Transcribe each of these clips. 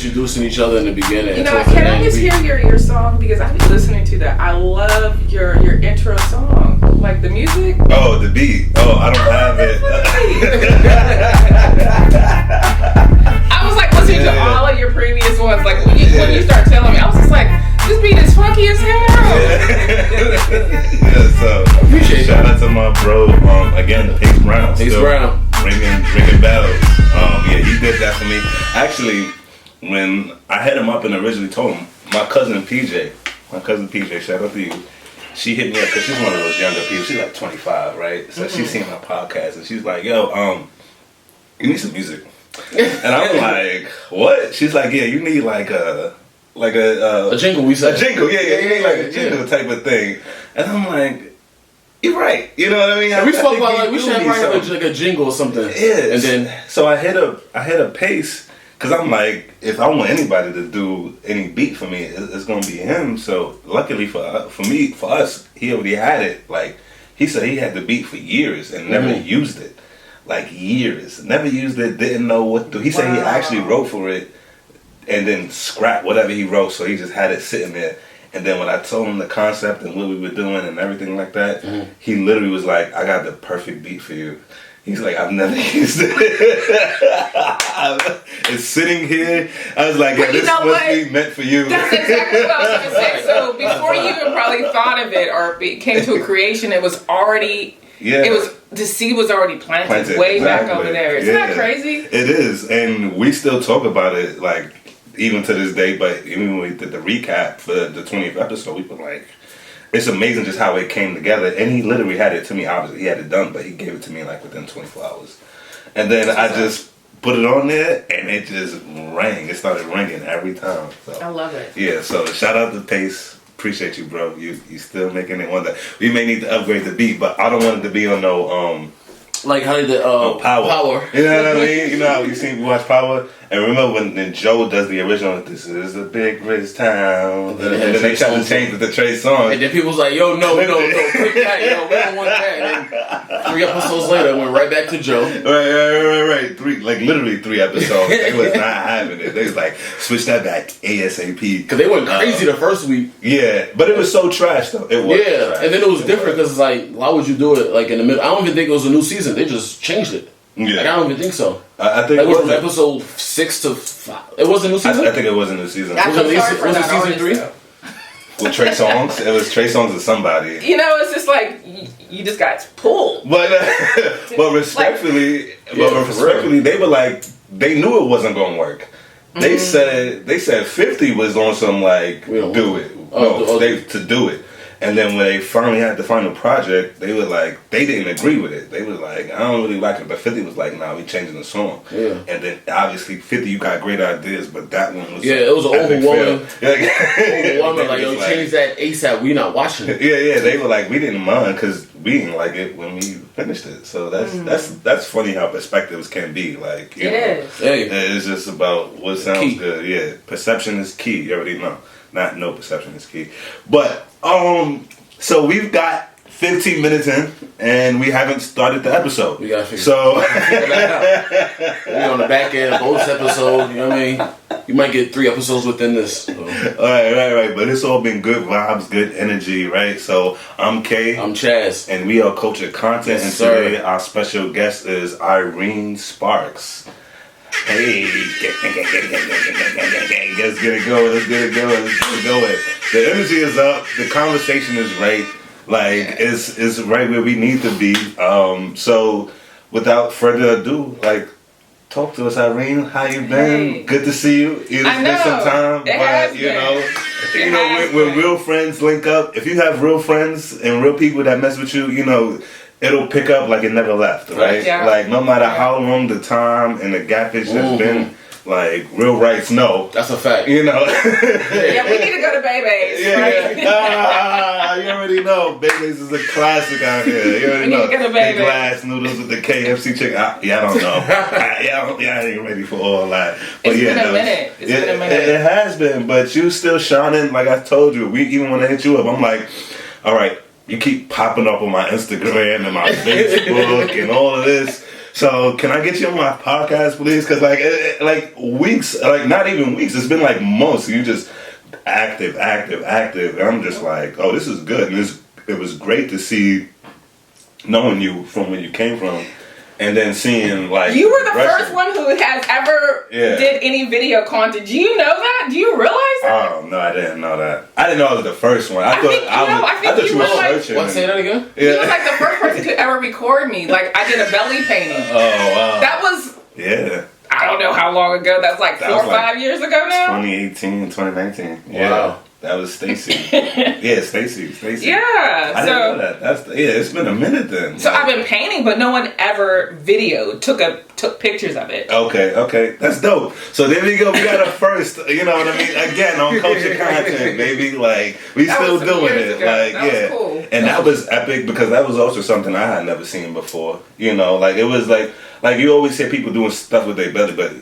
introducing each other in the beginning. You know, can I just hear your song? Because I've been listening to that. I love your intro song. Like the music. Oh, the beat. Oh, I don't have it. I was like listening to all of your previous ones. Like when you start telling me, I was just like, this beat is funky as hell. Yeah, so appreciate shout out to my bro. Again, Ace Brown. Ace Brown. Ringing bells. Yeah, he did that for me. Actually, when I hit him up and originally told him, my cousin PJ, shout out to you. She hit me up because she's one of those younger people. She's like 25, right? So she's seen my podcast and she's like, yo, you need some music. And I'm like, what? She's like, yeah, you need like a jingle. We said a jingle. Yeah, you need like a jingle type of thing. And I'm like, you're right. You know what I mean? We spoke about like we should have like a jingle or something. Yeah. And then so I hit a pace. Cause I'm like, if I want anybody to do any beat for me, it's gonna be him. So luckily for us, he already had it. Like he said, he had the beat for years and never used it. Like years, never used it. Didn't know what to do. He said he actually wrote for it and then scrapped whatever he wrote. So he just had it sitting there. And then when I told him the concept and what we were doing and everything like that, he literally was like, "I got the perfect beat for you." He's like, I've never used it. It's sitting here. I was like, yeah, this must be meant for you. That's exactly what I was going to say. So before you even probably thought of it or came to a creation, it was already, the seed was already planted way back over there. Isn't that crazy? It is. And we still talk about it, like, even to this day. But even when we did the recap for the 20th episode, we were like, it's amazing just how it came together. And he literally had it to me. Obviously, he had it done, but he gave it to me like within 24 hours. And then I just put it on there, and it just rang. It started ringing every time. So, I love it. Yeah, so shout out to Pace. Appreciate you, bro. You still making it one that we may need to upgrade the beat, but I don't want it to be on no like how did the Power. You know what I mean? You know how you watch Power? And remember when Joe does the original, this is a big rich town. And then they try to change it to Trey Songz. And then people was like, yo, no, quick that, we don't want that. And then 3 episodes later, went right back to Joe. Right. Literally 3 episodes. They was not having it. They was like, switch that back ASAP. Because they went crazy the first week. Yeah, but it was so trash, though. It was trash. And then it was different because it's like, why would you do it like in the middle? I don't even think it was a new season. They just changed it. Yeah. Like, I don't even think so. I think it was from episode 6 to 5. It wasn't a new season? I think it was a new season. Was it season 3? With Trey Songz? It was Trey Songz and somebody. You know, it's just like, you just got pulled. But respectfully, they were like, they knew it wasn't going to work. They said 50 was on some like, do it. To do it. And then when they finally had the final project, they were like, they didn't agree with it. They were like, I don't really like it. But 50 was like, nah, we changing the song. Yeah. And then obviously 50, you got great ideas, but that one was it was overwhelming. Overwhelming. Like, yo, change that ASAP. We not watching it. Yeah. They were like, we didn't mind because we didn't like it when we finished it. So that's funny how perspectives can be. Like, you know, is. It's just about what sounds good. Yeah, perception is key. You already know. No perception is key. But so we've got 15 minutes in and we haven't started the episode. We gotta figure that out. We're on the back end of both episodes, you know what I mean? You might get 3 episodes within this. So. Right. But it's all been good vibes, good energy, right? So I'm Kay. I'm Chaz. And we are Culture Content. Yes, and today our special guest is Irene Sparks. Hey, let's get it going. The energy is up. The conversation is right. Like, it's right where we need to be. So, without further ado, like, talk to us, Irene. How you been? Hey. Good to see you. It's been some time, but you know, when real friends link up, if you have real friends and real people that mess with you, you know, it'll pick up like it never left, right? Yeah. Like, no matter how long the time and the gappage has been, like, real rights know. That's a fact. You know? Yeah, we need to go to Bebe's. Yeah. You already know. Bebe's is a classic out here. You already know. We need to go to Bebe's. The glass noodles with the KFC chicken. I don't know. I ain't ready for all that. But It's been a minute. It has been, but you still shining. Like I told you, we even when I hit you up, I'm like, all right, you keep popping up on my Instagram and my Facebook and all of this. So can I get you on my podcast, please? Because like weeks, like not even weeks. It's been like months. You just active. And I'm just like, oh, this is good. And it was great to see, knowing you from where you came from. And then seeing like you were the first one who has ever did any video content. Do you know that? Do you realize that? Oh no, I didn't know that. I didn't know I was the first one. I thought you were searching. What? Say that again? Yeah. You was like the first person to ever record me. Like I did a belly painting. Oh wow. That was I don't know how long ago. That's like 4 or 5 years ago now. 2018, 2019. Yeah. Wow. That was Stacy. Yeah, Stacy. Yeah. I didn't know that. It's been a minute then. So I've been painting, but no one ever videoed, took pictures of it. Okay. That's dope. So there we go. We got a first, you know what I mean? Again, on culture content, baby. Like, we That still was some doing years it. ago. Like, That was cool. And that was epic because that was also something I had never seen before. You know, like it was like you always hear people doing stuff with their belly, but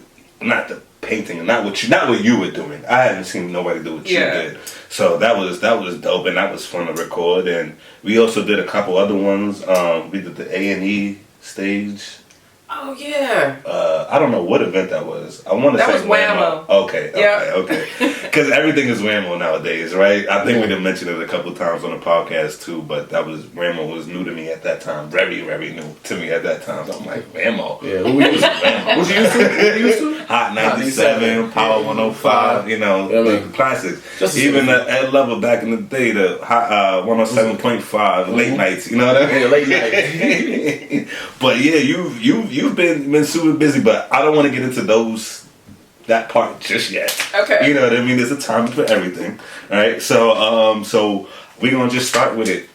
not the painting, not what you were doing. I haven't seen nobody do what you did. So that was dope, and that was fun to record. And we also did a couple other ones. We did the A&E stage. Oh yeah. I don't know what event that was. I want to say that was Whammo. Okay. Because everything is Whammo nowadays, right? I think we did mention it a couple of times on the podcast too. But Whammo was new to me at that time, very very new to me at that time. So I'm like Whammo. Yeah, who we used to? Whammo. What you used to? Hot 97, Power 105, you know, the classics. Even the Ed Lover back in the day, the 107.5 late nights, you know what I mean? Yeah, late night. But yeah, you've been super busy, but I don't want to get into that part just yet. Okay. You know what I mean? There's a time for everything. All right. So we're gonna just start with it.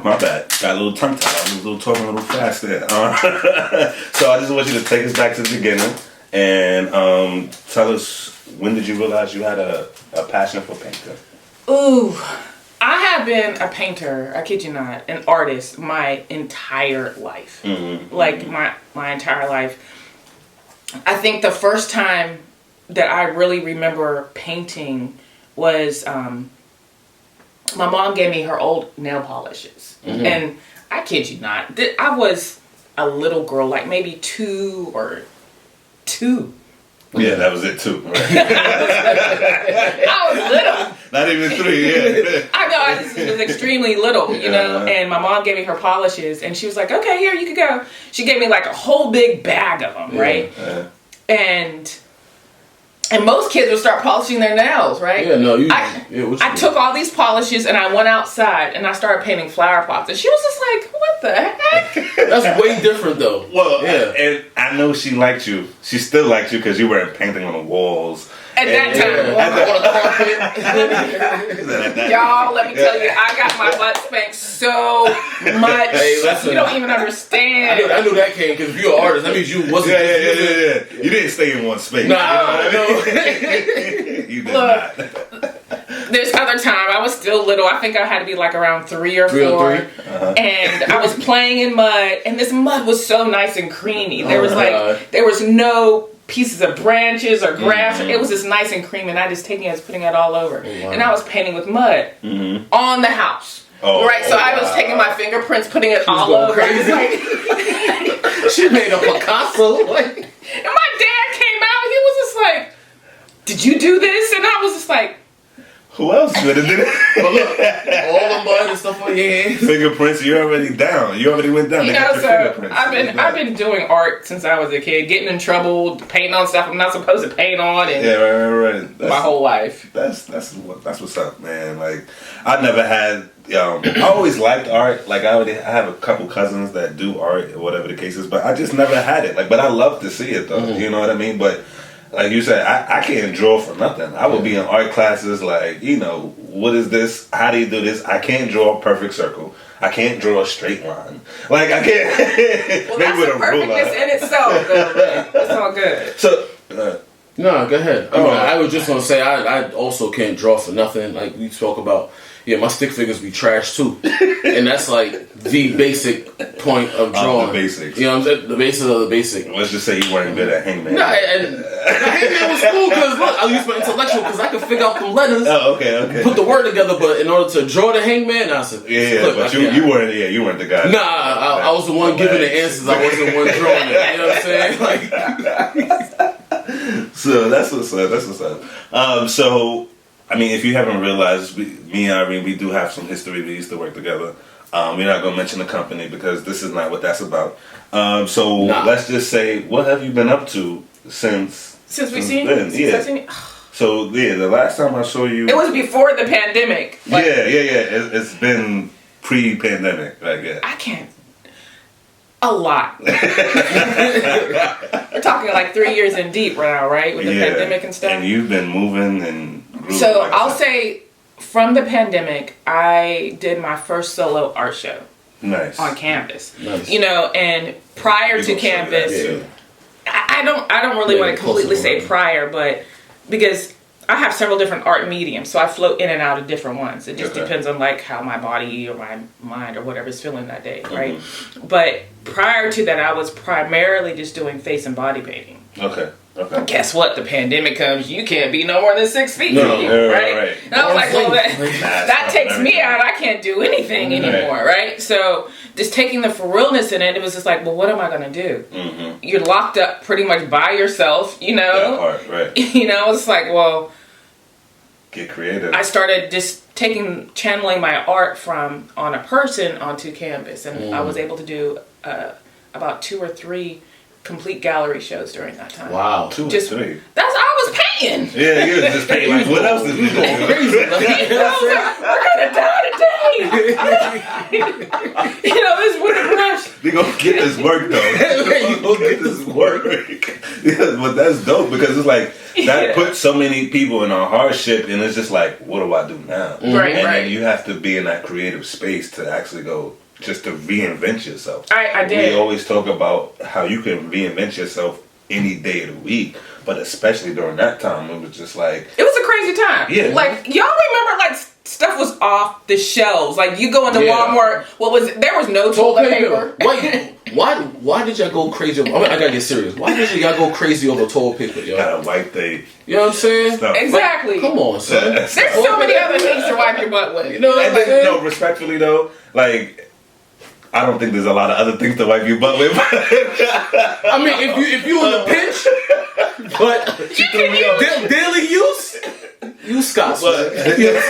My bad. Got a little tongue tied. I was talking a little fast there. So I just want you to take us back to the beginning and tell us, when did you realize you had a passion for painting? Ooh, I have been a painter, I kid you not, an artist my entire life. Mm-hmm. Like my entire life. I think the first time that I really remember painting was my mom gave me her old nail polishes. Mm-hmm. And I kid you not, I was a little girl, like maybe 2 or 2. Yeah, that was it too. Right. I was little. Not even 3, yeah. I know, I just was extremely little, you know, and my mom gave me her polishes, and she was like, okay, here, you can go. She gave me like a whole big bag of them, right? And most kids would start polishing their nails, right? Yeah, no, I took all these polishes and I went outside and I started painting flower pots. And she was just like, what the heck? That's way different though. Well, and I know she liked you. She still liked you because you were painting on the walls. At that time. Y'all, let me tell you, I got my butt spanked so much. Hey, listen, you don't even understand. I knew that came because if you're an artist, that means you wasn't. Yeah. You didn't stay in one space. No. You did not. This other time, I was still little. I think I had to be like around 3 or 4. Uh-huh. And I was playing in mud, and this mud was so nice and creamy. There was no pieces of branches or grass. Mm-hmm. It was just nice and creamy, and I just taking it and putting it all over. Oh, wow. And I was painting with mud on the house. So I was taking my fingerprints, putting it all over. Crazy. She made a Picasso. And my dad came out, he was just like, did you do this? And I was just like, who else would have did it? But look, all the mud and stuff on your hands. Fingerprints, you're already down. You already went down. You know, so I've been doing art since I was a kid, getting in trouble, painting on stuff I'm not supposed to paint on, and right. My whole life. That's what's up, man. Like, I never had. I always liked art. Like, I have a couple cousins that do art or whatever the case is, but I just never had it. Like, but I love to see it though. Mm-hmm. You know what I mean? But like you said, I can't draw for nothing. I would be in art classes like, you know, what is this? How do you do this? I can't draw a perfect circle. I can't draw a straight line. Like, I can't. Well, that's the perfectness in itself, though. It's all good. So, No, go ahead. I was just gonna say I also can't draw for nothing. Like we talk about, my stick figures be trash too, and that's like the basic point of drawing. The basics. You know what I'm saying? The basics of the basic. Let's just say you weren't good at hangman. No, and hangman was cool because look, I used my intellectual because I could figure out the letters. Oh, okay. Put the word together, but in order to draw the hangman, I said, but you weren't the guy. Nah, I was the one giving the answers. I wasn't the one drawing it. You know what I'm saying? Like, so that's what's up. So I mean, if you haven't realized, me and Irene, we do have some history. We used to work together. We're not going to mention the company because this is not what that's about. Let's just say, what have you been up to since we've seen? So, the last time I saw you... It was before the pandemic. Like, it's been pre-pandemic. Like, I can't... A lot. We're talking like 3 years in deep now, right? With the pandemic and stuff. And you've been moving and... So I'll say, from the pandemic, I did my first solo art show. Nice. On Canvas. Nice. And prior to Canvas, I don't really want to completely say prior, but because I have several different art mediums, so I float in and out of different ones. It just depends on like how my body or my mind or whatever is feeling that day, right? Mm-hmm. But prior to that, I was primarily just doing face and body painting. Okay. Guess what? The pandemic comes. You can't be no more than 6 feet, right? And I was like, well, that takes me out. I can't do anything anymore, right? So just taking the for realness in it was just like, well, what am I going to do? Mm-hmm. You're locked up pretty much by yourself, That part, right. It's like, well, get creative. I started just channeling my art from on a person onto canvas, and I was able to do about 2 or 3 complete gallery shows during that time. Wow, 2 or 3. That's all I was painting. Yeah, you was just painting. Like, what else is we going crazy? We're gonna die today. This wooden brush. We gonna get this work though. You gonna get this work. But that's dope because it's like that puts so many people in a hardship, and it's just like, what do I do now? Right, and then you have to be in that creative space to actually go. Just to reinvent yourself. I did. We always talk about how you can reinvent yourself any day of the week, but especially during that time, it was just like... It was a crazy time. Yeah. Like, y'all remember, like, stuff was off the shelves. Like, you go into Walmart, there was no toilet paper. Wait, why did y'all go crazy? I gotta get serious. Why did y'all go crazy over toilet paper, yo? Gotta wipe the... You know what I'm saying? Stuff. Exactly. Like, come on, son. There's so many other things to wipe your butt with. You know what I'm saying? No, respectfully, though, like... I don't think there's a lot of other things to wipe your butt with. I mean, if you in a pinch, but you can use daily use Scott's. You know what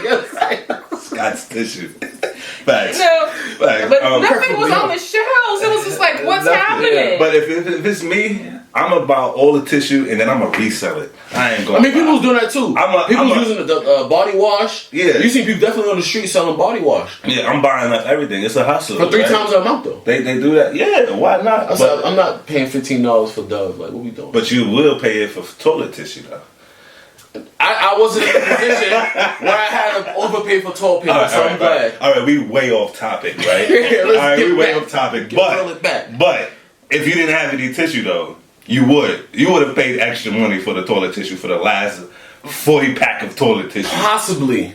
I'm saying? Scott's tissue. Facts. No, Facts. But nothing was on the shelves. It was just like, what's happening? Yeah. But if it's me, I'm about all the tissue and then I'm gonna resell it. I ain't going. I mean, people's doing that too. People's using the body wash. Yeah, you see people definitely on the street selling body wash. Yeah, I'm buying up everything. It's a hustle for 3 times a month though. They do that. Yeah, why not? I'm not paying $15 for Dove. Like, what we doing? But you will pay it for toilet tissue though. I wasn't in a position where I had to overpay for toilet paper, so I'm glad. All right, we way off topic, right? We way off topic. But if you didn't have any tissue though, you would have paid extra money for the toilet tissue for the last 40 pack of toilet tissue. Possibly.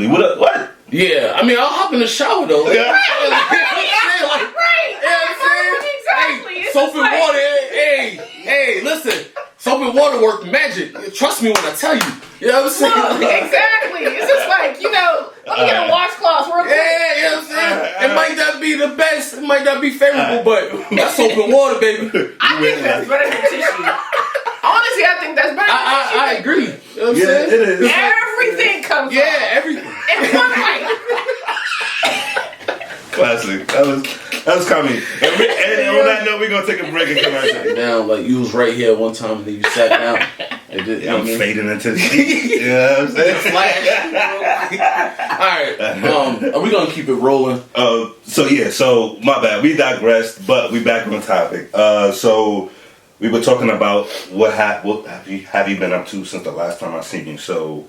What? Yeah, I mean, I'll hop in the shower though. Right. Exactly. Soap and water. Hey, listen. Soap and water work magic. Trust me when I tell you. You know what I'm saying? Exactly. It's just like, let me get a washcloth real quick. Yeah, you know what I'm saying? It might not be the best. It might not be favorable, but that's soap and water, baby. I think that's better than tissue. Honestly, I think that's better than tissue. I agree. You know what I'm saying? It is. Everything comes off. Everything. In one night. Classic. That was coming. And on that note, we're gonna take a break and come back down. Like you was right here one time, and then you sat down. I'm fading into the sheet. You know what I'm saying? All right. Are we gonna keep it rolling? So my bad. We digressed, but we back on topic. So we were talking about what have you been up to since the last time I seen you. So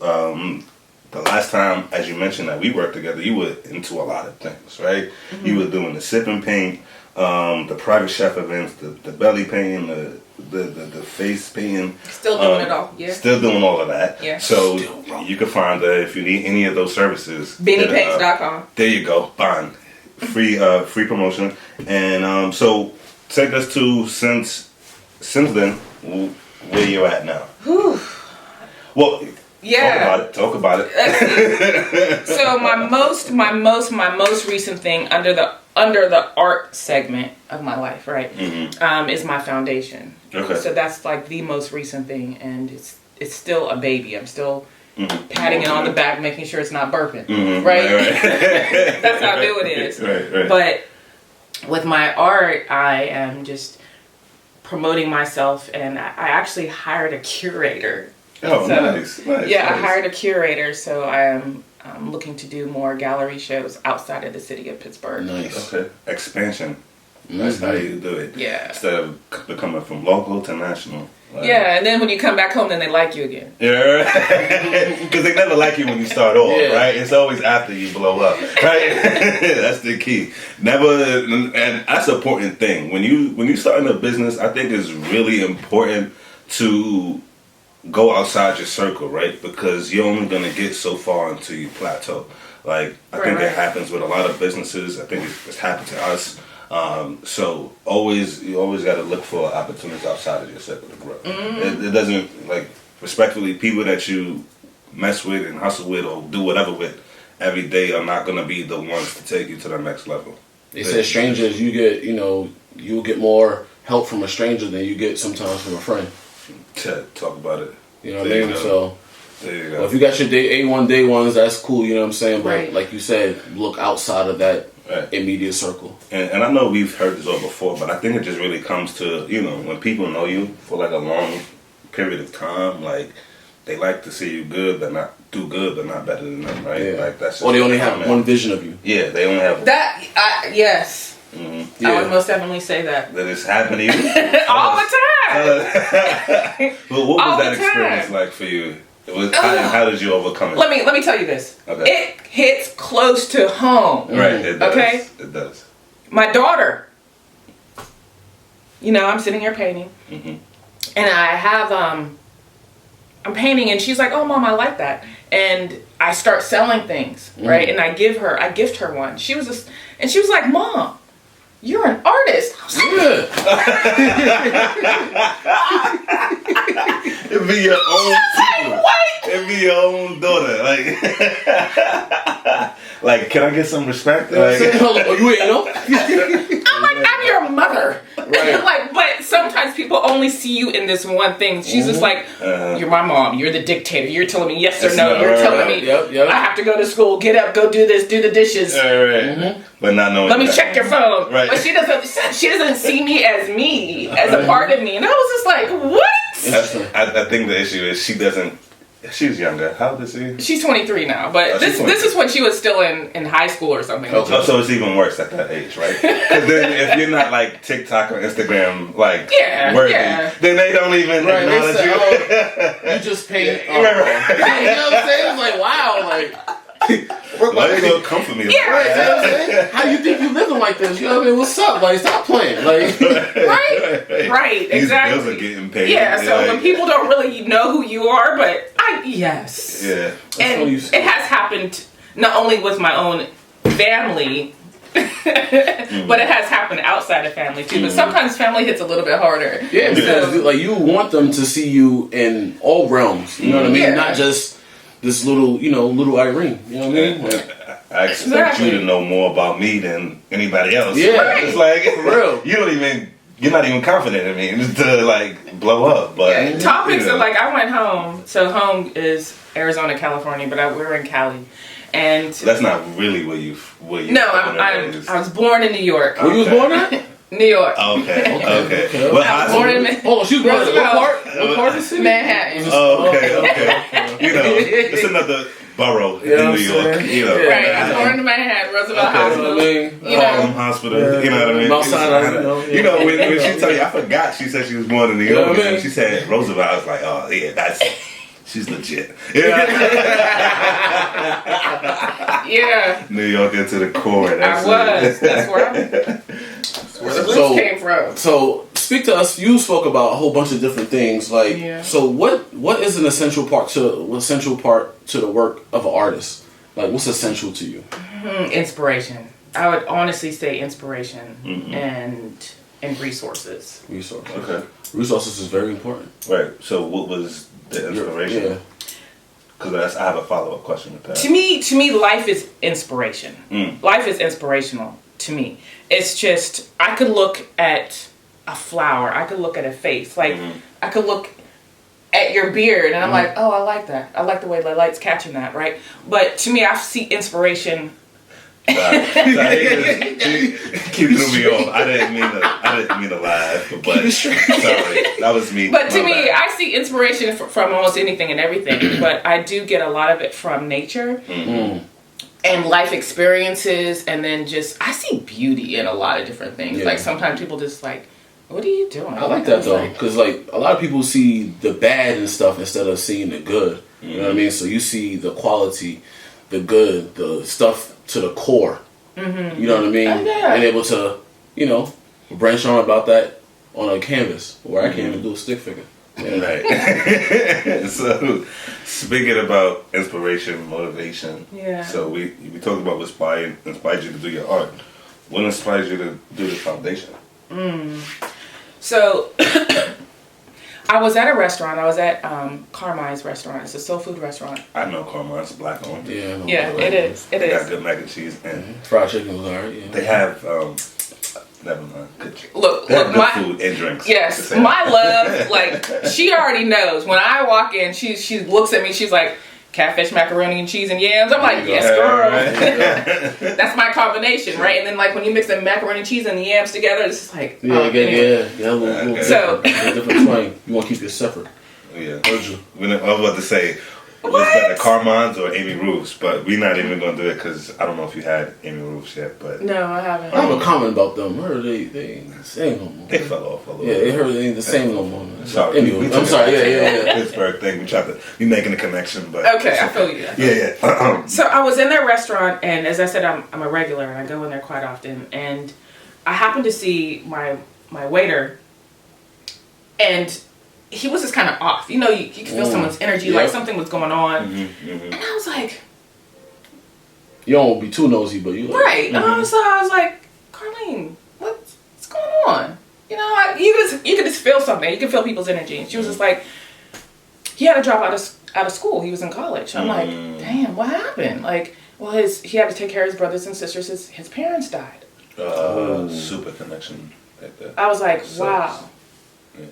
the last time, as you mentioned, that we worked together, you were into a lot of things, right? Mm-hmm. You were doing the sip and paint, the private chef events, the belly painting, the face painting. Still doing it all. Yeah. Still doing all of that. Yeah. So you can find her if you need any of those services. BeaniePaints.com. There you go. Fine. Free promotion. And so take us to since then where you're at now. Whew. Well, yeah. Talk about it. So my most recent thing under the art segment of my life, right, is my foundation. Okay. So that's like the most recent thing, and it's still a baby. I'm still patting it on the back, making sure it's not burping. Right. That's how new it is. Right. But with my art, I am just promoting myself, and I actually hired a curator. Oh, so, nice. Yeah, I hired a curator, so I'm looking to do more gallery shows outside of the city of Pittsburgh. Nice. Okay. Expansion. That's how you do it. Yeah. Instead of becoming from local to national. Like, yeah, and then when you come back home, then they like you again. Yeah, because they never like you when you start off, right? It's always after you blow up, right? That's the key. Never, and that's an important thing. When you start in a business, I think it's really important to go outside your circle, right? Because you're only gonna get so far until you plateau. Like I think it happens with a lot of businesses. I think it's happened to us. So you always got to look for opportunities outside of your circle to grow. It doesn't, like, respectfully, people that you mess with and hustle with or do whatever with every day are not gonna be the ones to take you to the next level. They said strangers, you'll get more help from a stranger than you get sometimes from a friend. Talk about it. You know what I mean? So there you go. Well, if you got your day day ones, that's cool. You know what I'm saying? But Right. like you said, look outside of that immediate circle. And I know we've heard this all before, but I think it just really comes to, when people know you for like a long period of time, like they like to see you good, but not do good, but not better than them, right? Yeah. Like that's. Or they only have one vision of you. Yeah, they only have That yes, Yeah. I would most definitely say that. that it's happening to you All the time. Well, what All was that the time. experience like for you? How did you overcome it? Let me tell you this. Okay. It hits close to home. Right. It does. Okay. It does. My daughter. I'm sitting here painting, and I have I'm painting, and she's like, "Oh, Mom, I like that," and I start selling things, right? And I gift her one. She was like, "Mom, you're an artist." I was like, It'd be your own people. what? It'd be your own daughter. Like, can I get some respect? Like, You ain't know? I'm like, I'm your mother. Right. Like, but sometimes people only see you in this one thing. She's just like, you're my mom. You're the dictator. You're telling me yes or no. You're telling me Yep. I have to go to school. Get up. Go do this. Do the dishes. right. But not knowing. Let me check your phone. Right. But she doesn't see me, as a part of me. And I was just like, what? I think the issue is she's younger. How old is she? She's 23 now, but this is when she was still in high school or something. Okay. Oh, so it's even worse at that age, right? Because then if you're not like TikTok or Instagram worthy, then they don't even acknowledge you. You just paint. Right. You know what I'm saying? It's like, wow, like. Why you gonna come for me? Right, you know what I'm saying? How you think you living like this? You know what I mean? What's up? Like, stop playing. Like, right, These exactly. bills are getting paid. Yeah, so when people don't really know who you are, but yes. Yeah. And it has happened not only with my own family, but it has happened outside of family too. But sometimes family hits a little bit harder. yeah, because like you want them to see you in all realms. You know what I mean? Yeah. Not just this little Irene. You know what I mean? Like, I expect you to know more about me than anybody else. Yeah. Right. It's like For real. you're not even confident in me to like blow up. But topics are like, I went home. So home is Arizona, California, but we're in Cali, and that's not really where you. No, I was born in New York. where you was born at? New York. Okay. I was born in Hold on, she was born at what part? What part of the city? Manhattan. Okay. It's another borough in New York. Right, I was born in Manhattan, Roosevelt Hospital. Harlem Hospital. You know what I mean? Mount Sinai, when she told you, I forgot she said she was born in New York. And she said Roosevelt. I was like, oh yeah, she's legit. Yeah. New York into the core. That's where the blues came from. So speak to us. You spoke about a whole bunch of different things. Like, so what is an essential part to the work of an artist? Like, what's essential to you? Inspiration. I would honestly say inspiration and resources. Resources. Okay. Resources is very important. Right. So, what was the inspiration? Yeah. Because I have a follow-up question with that. To me, life is inspiration. Life is inspirational to me. It's just, I could look at a flower. I could look at a face. Like, I could look at your beard and I'm like, oh, I like that. I like the way the light's catching that, right? But to me, I see inspiration. Keep threw me off. I didn't mean to laugh, but sorry, that was me. But to me, I see inspiration from almost anything and everything. But I do get a lot of it from nature and life experiences, and then just I see beauty in a lot of different things. Yeah. Like sometimes people just like, what are you doing? I like that though, because like a lot of people see the bad and stuff instead of seeing the good. You know what I mean? So you see the quality, the good, the stuff to the core. You know what I mean? And able to, branch on about that on a canvas where I can't even do a stick figure. Right. So, speaking about inspiration, motivation. Yeah. So we talked about what inspired you to do your art. What inspired you to do the foundation? So, I was at a restaurant. I was at Carmine's restaurant. It's a soul food restaurant. I know Carmine's black owned. Yeah. It is. It They is. got good mac and cheese and Fried chicken was alright. Yeah. they have never mind. Good. Look, They have good my food and drinks. yes, my love. Like she already knows when I walk in. She looks at me. She's like, catfish, macaroni and cheese and yams. I'm like, yes, girl. That's my combination, right? And then like when you mix the macaroni and cheese and the yams together, it's just like Yeah. So different twang. You want to keep it separate. Yeah. Heard you. I was about to say, what's better, Carmine's or Amy Roof's? But we're not even going to do it because I don't know if you had Amy Roof's yet. But no, I haven't. I have a comment about them. I heard they ain't the same no more. they fell off a little Yeah, bit. they heard they ain't the same no more. Sorry. Anyway, I'm sorry. Yeah. Pittsburgh thing. We tried to be making a connection, but Okay, I feel you. Yeah. So I was in their restaurant, and as I said, I'm a regular, and I go in there quite often. And I happened to see my waiter, and he was just kind of off. You can feel someone's energy, like something was going on. And I was like, you don't want to be too nosy, but you like, right. And I was like, Carlene, what's going on? You could just feel something. You can feel people's energy. And she was just like, he had to drop out of school. He was in college. I'm like, damn, what happened? Like, well, he had to take care of his brothers and sisters. His parents died. Super connection right there. I was like, wow. Yeah.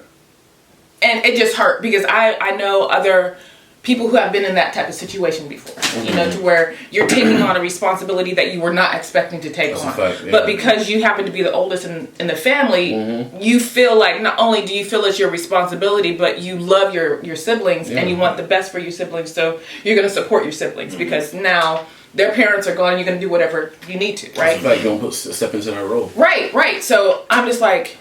And it just hurt because I know other people who have been in that type of situation before. To where you're taking on a responsibility that you were not expecting to take on. Fact, yeah. But because you happen to be the oldest in the family, you feel like not only do you feel it's your responsibility, but you love your siblings and you want the best for your siblings. So you're going to support your siblings because now their parents are gone and you're going to do whatever you need to, right? Like you're going to step into that role. Right. So I'm just like,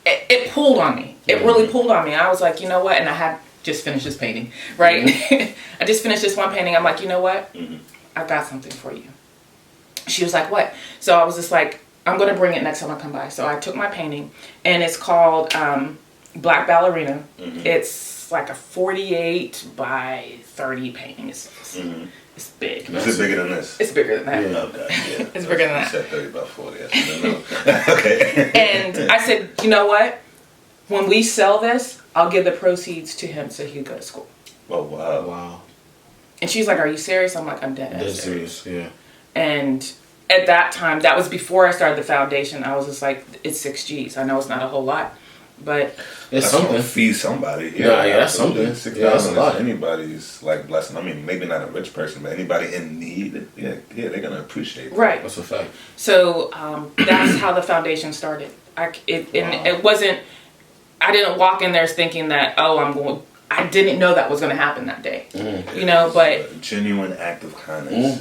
it pulled on me. It really pulled on me. I was like, you know what? And I had just finished this painting, right? I just finished this one painting. I'm like, you know what? I've got something for you. She was like, what? So I was just like, I'm going to bring it next time I come by. So I took my painting, and it's called Black Ballerina. It's like a 48 by 30 painting. It's big. Is it bigger than this? It's bigger than that. Yeah, okay. Yeah. It's bigger than that. You said 30 by 40. Okay. And I said, you know what? When we sell this, I'll give the proceeds to him so he can go to school. Oh, wow. Wow. And she's like, are you serious? I'm like, I'm dead That's serious. serious, yeah. And at that time, that was before I started the foundation, I was just like, it's 6 G's. I know it's not a whole lot, but It's That's something. gonna feed somebody. Yeah, that's something. $6,000 Yeah, that's a lot. is anybody's like blessing. I mean, maybe not a rich person, but anybody in need. Yeah, they're gonna appreciate that. right. That's a fact. So that's how the foundation started. It wasn't. I didn't walk in there thinking that I didn't know that was going to happen that day. But A genuine act of kindness.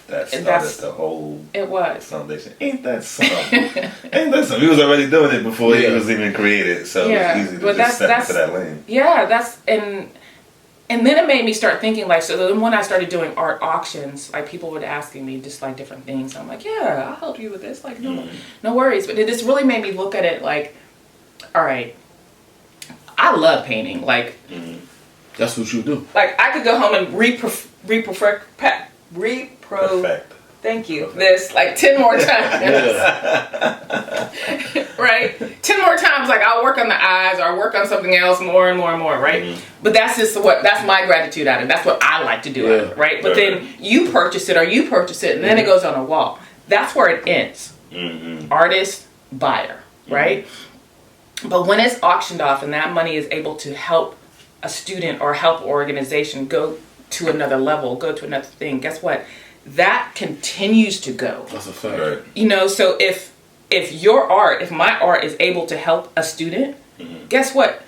That started the whole foundation. Ain't that something? He was already doing it before he was even created, so it's easy to just step into that lane. Yeah, and then it made me start thinking, like, so then when I started doing art auctions, like, people would asking me just, like, different things. I'm like, yeah, I'll help you with this. Like, no worries. But it just really made me look at it like, all right, I love painting. Like, that's what you do. Like, I could go home and thank you. This like 10 more times. Right? 10 more times, like I'll work on the eyes or I'll work on something else more and more and more, right? But that's just that's my gratitude at it. That's what I like to do at it, right? But then you purchase it and then it goes on a wall. That's where it ends. Artist, buyer, right? But when it's auctioned off and that money is able to help a student or help an organization go to another level, go to another thing, guess what? That continues to go. That's a fact. Right. You know, so if my art is able to help a student, guess what?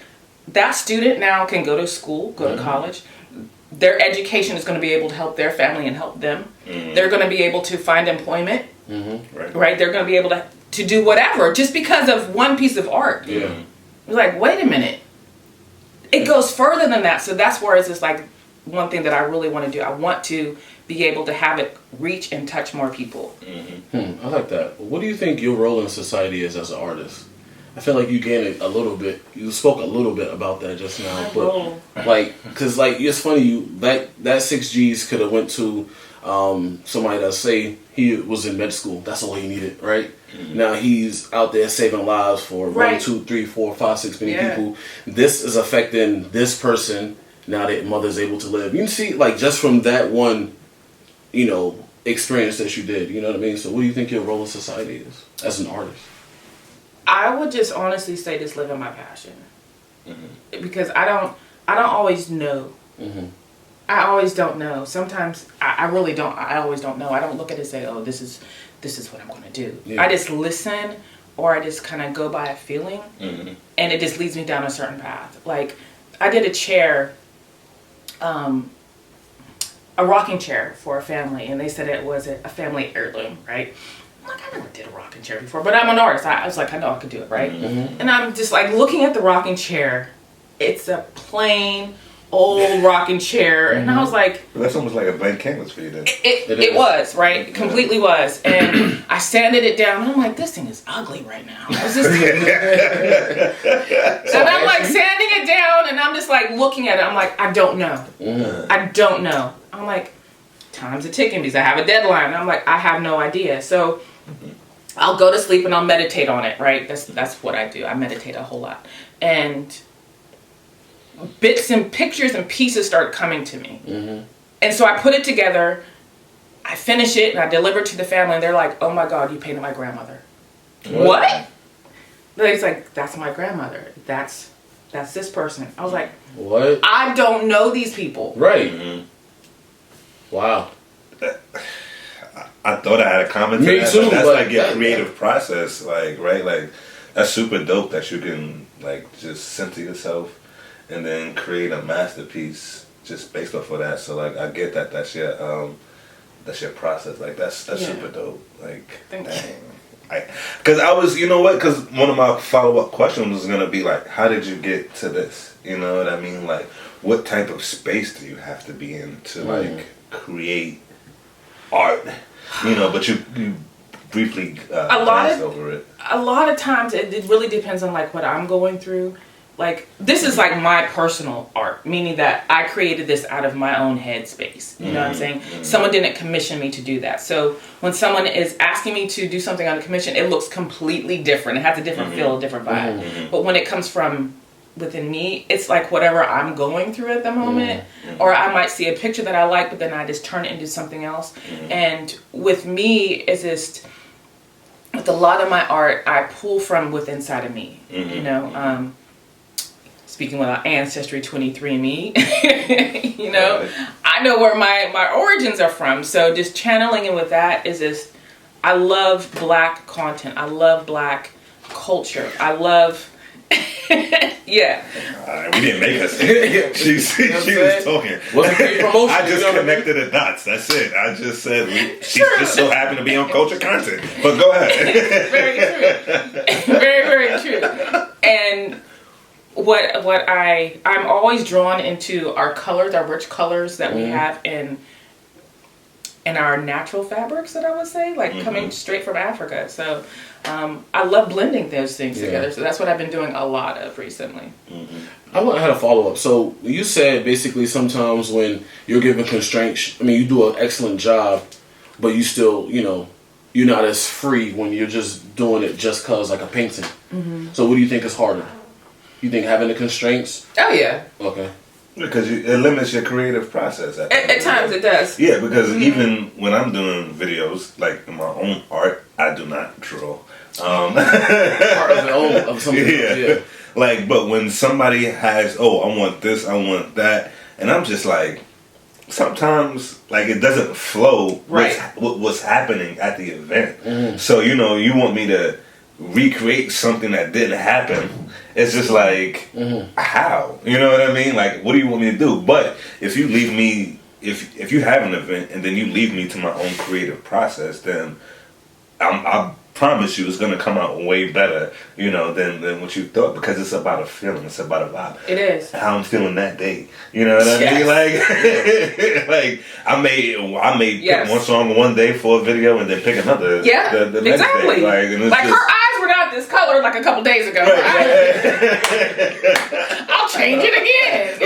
That student now can go to school, go to college. Their education is going to be able to help their family and help them. They're going to be able to find employment. Right? They're going to be able to do whatever just because of one piece of art. Yeah. It's like, wait a minute. It goes further than that. So that's where it's just like one thing that I really want to do. I want to be able to have it reach and touch more people. I like that. What do you think your role in society is as an artist? I feel like you gained a little bit. You spoke a little bit about that just now, but like, cause like it's funny. That 6 G's could have went to somebody that say he was in med school. That's all he needed, right? Now he's out there saving lives for 1, 2, 3, 4, 5, 6 many people. This is affecting this person. Now that mother's able to live, you see, like just from that one, experience that you did. You know what I mean? So, what do you think your role in society is as an artist? I would just honestly say just living my passion, because I don't always know. I always don't know. Sometimes I really don't. I always don't know. I don't look at it and say, "Oh, this is what I'm going to do." Yeah. I just listen, or I just kind of go by a feeling, and it just leads me down a certain path. Like I did a chair, a rocking chair for a family, and they said it was a family heirloom, right? I'm like, I never did a rocking chair before, but I'm an artist. I was like, I know I could do it, right? And I'm just like looking at the rocking chair. It's a plain old rocking chair, and I was like, well, that's almost like a blank canvas for you then. It was, right? It completely was. And I sanded it down, and I'm like, this thing is ugly right now. It's just and I'm like sanding it down, and I'm just like looking at it. I'm like, I don't know. I don't know. I'm like, time's a ticking because I have a deadline. And I'm like, I have no idea. So I'll go to sleep and I'll meditate on it, right? That's what I do. I meditate a whole lot. And bits and pictures and pieces start coming to me. And so I put it together, I finish it, and I deliver it to the family, and they're like, oh my God, you painted my grandmother. What? It's like, that's my grandmother. That's this person. I was like, what? I don't know these people. Right. Wow. I thought I had a comment to that, too, but that's but like your creative process, like, right? Like, that's super dope that you can, like, just center yourself and then create a masterpiece just based off of that. So, like, I get that. That's your process. Like, that's super dope. Like, thank you. Because I was, you know what? Because one of my follow-up questions was going to be, like, how did you get to this? You know what I mean? Like, what type of space do you have to be in to, like, create art? You know, but you briefly glanced over it. A lot of times it really depends on, like, what I'm going through. Like, this is like my personal art, meaning that I created this out of my own head space. You know what I'm saying? Someone didn't commission me to do that. So when someone is asking me to do something on a commission, it looks completely different. It has a different feel, a different vibe. But when it comes from within me, it's like whatever I'm going through at the moment. Or I might see a picture that I like, but then I just turn it into something else. And with me, it's just, with a lot of my art, I pull from within inside of me. You know? Speaking with our Ancestry 23andMe, you know, right. I know where my origins are from. So just channeling it with that is just, I love Black content. I love Black culture. I love, yeah. We didn't make us. She was talking. I just connected the dots. That's it. I just said she's just so happy to be on culture content. But go ahead. Very true. Very, very true. And what I'm always drawn into our colors, our rich colors that we have, and and our natural fabrics that I would say, like coming straight from Africa. So I love blending those things together. So that's what I've been doing a lot of recently. I had a follow-up. So you said basically sometimes when you're given constraints, I mean, you do an excellent job, but you still, you're not as free when you're just doing it just cause like a painting. So what do you think is harder? You think having the constraints? Oh yeah. Okay. Because it limits your creative process. At times it does. Yeah, because even when I'm doing videos, like in my own art, I do not draw. Part of something. Yeah. Like, but when somebody has, I want this, I want that, and I'm just like, sometimes like it doesn't flow what's happening at the event. So you want me to recreate something that didn't happen. It's just like, how? You know what I mean? Like, what do you want me to do? But if you leave me, if you have an event and then you leave me to my own creative process, then I promise you it's going to come out way better, than what you thought, because it's about a feeling. It's about a vibe. It is. How I'm feeling that day. You know what I mean? Like, I may pick one song one day for a video and then pick another the next day. Like her eyes were not this color like a couple days ago. I'll change it again.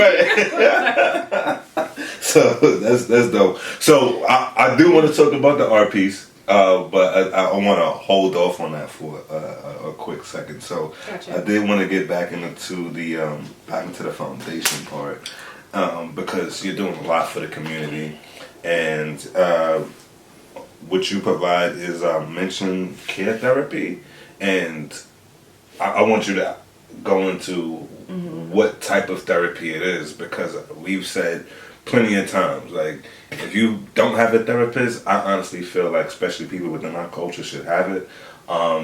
So that's dope. So I do want to talk about the art piece. But I want to hold off on that for a quick second. So gotcha. I did want to get back into the foundation part, because you're doing a lot for the community, and what you provide is mention care therapy, and I want you to go into what type of therapy it is, because we've said plenty of times, like, if you don't have a therapist, I honestly feel like, especially people within our culture, should have it,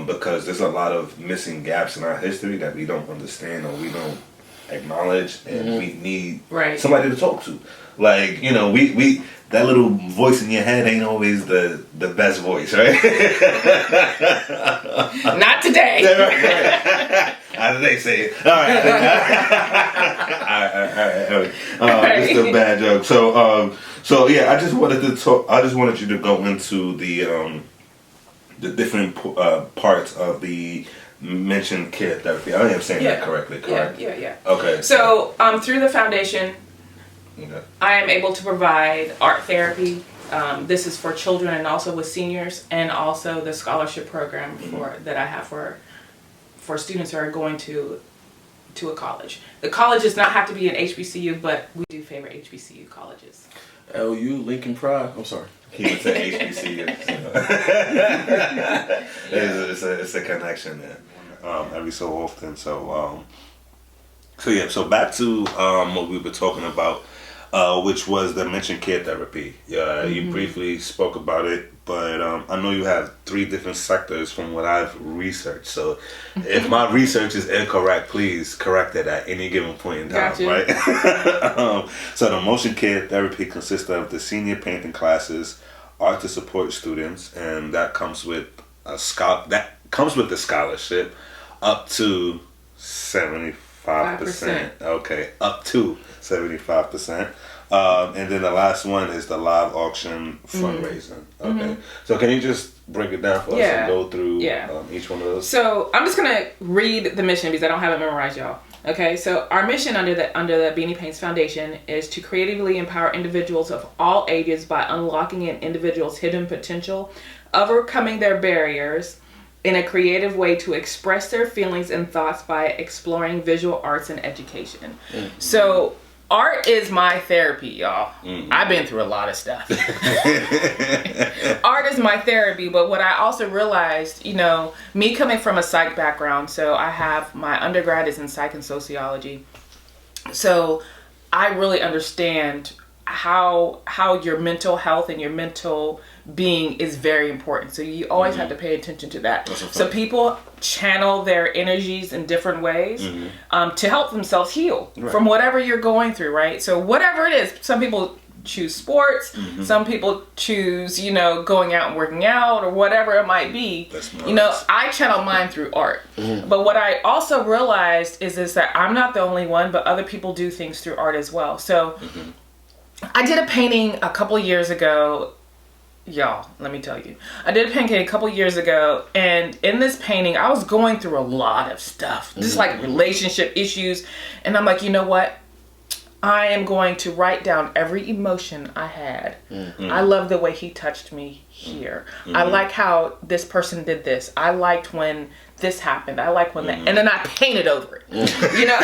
because there's a lot of missing gaps in our history that we don't understand or we don't acknowledge, and we need somebody to talk to. Like, we that little voice in your head ain't always the best voice, right? Not today. How did they say it? All right. This is a bad joke. So yeah, I just wanted to talk. I just wanted you to go into the different parts of the mentioned care therapy. I am saying that correctly, correct? Yeah. Okay. So through the foundation, I am able to provide art therapy. This is for children and also with seniors, and also the scholarship program that I have for students who are going to a college. The college does not have to be an HBCU, but we do favor HBCU colleges. LU, Lincoln Pride. I'm sorry. He would say HBCU. It's a connection there, every so often. So so back to what we were talking about, which was the mentioned care therapy. You briefly spoke about it, but I know you have 3 different sectors from what I've researched. So if my research is incorrect, please correct it at any given point in time, right? So the motion care therapy consists of the senior painting classes, art to support students, and that comes with the scholarship up to 75%. Okay, up to 75%. And then the last one is the live auction fundraising. Okay. So can you just break it down for us and go through each one of those? So I'm just going to read the mission because I don't have it memorized, y'all. Okay, so our mission under the Beanie Paints Foundation is to creatively empower individuals of all ages by unlocking an individual's hidden potential, overcoming their barriers in a creative way to express their feelings and thoughts by exploring visual arts and education. So art is my therapy, y'all. I've been through a lot of stuff. Art is my therapy, but what I also realized, me coming from a psych background, so I have my undergrad is in psych and sociology. So I really understand how your mental health and your mental being is very important. So you always have to pay attention to that. So people channel their energies in different ways to help themselves heal from whatever you're going through, right? So whatever it is, some people choose sports, some people choose, going out and working out or whatever it might be. I channel mine through art. But what I also realized is that I'm not the only one, but other people do things through art as well. So I did a painting a couple years ago Y'all, let me tell you. I did a painting a couple years ago, and in this painting, I was going through a lot of stuff. Just like relationship issues. And I'm like, you know what? I am going to write down every emotion I had. I love the way he touched me here. I like how this person did this. I liked when this happened. I like when that, and then I painted over it. You know,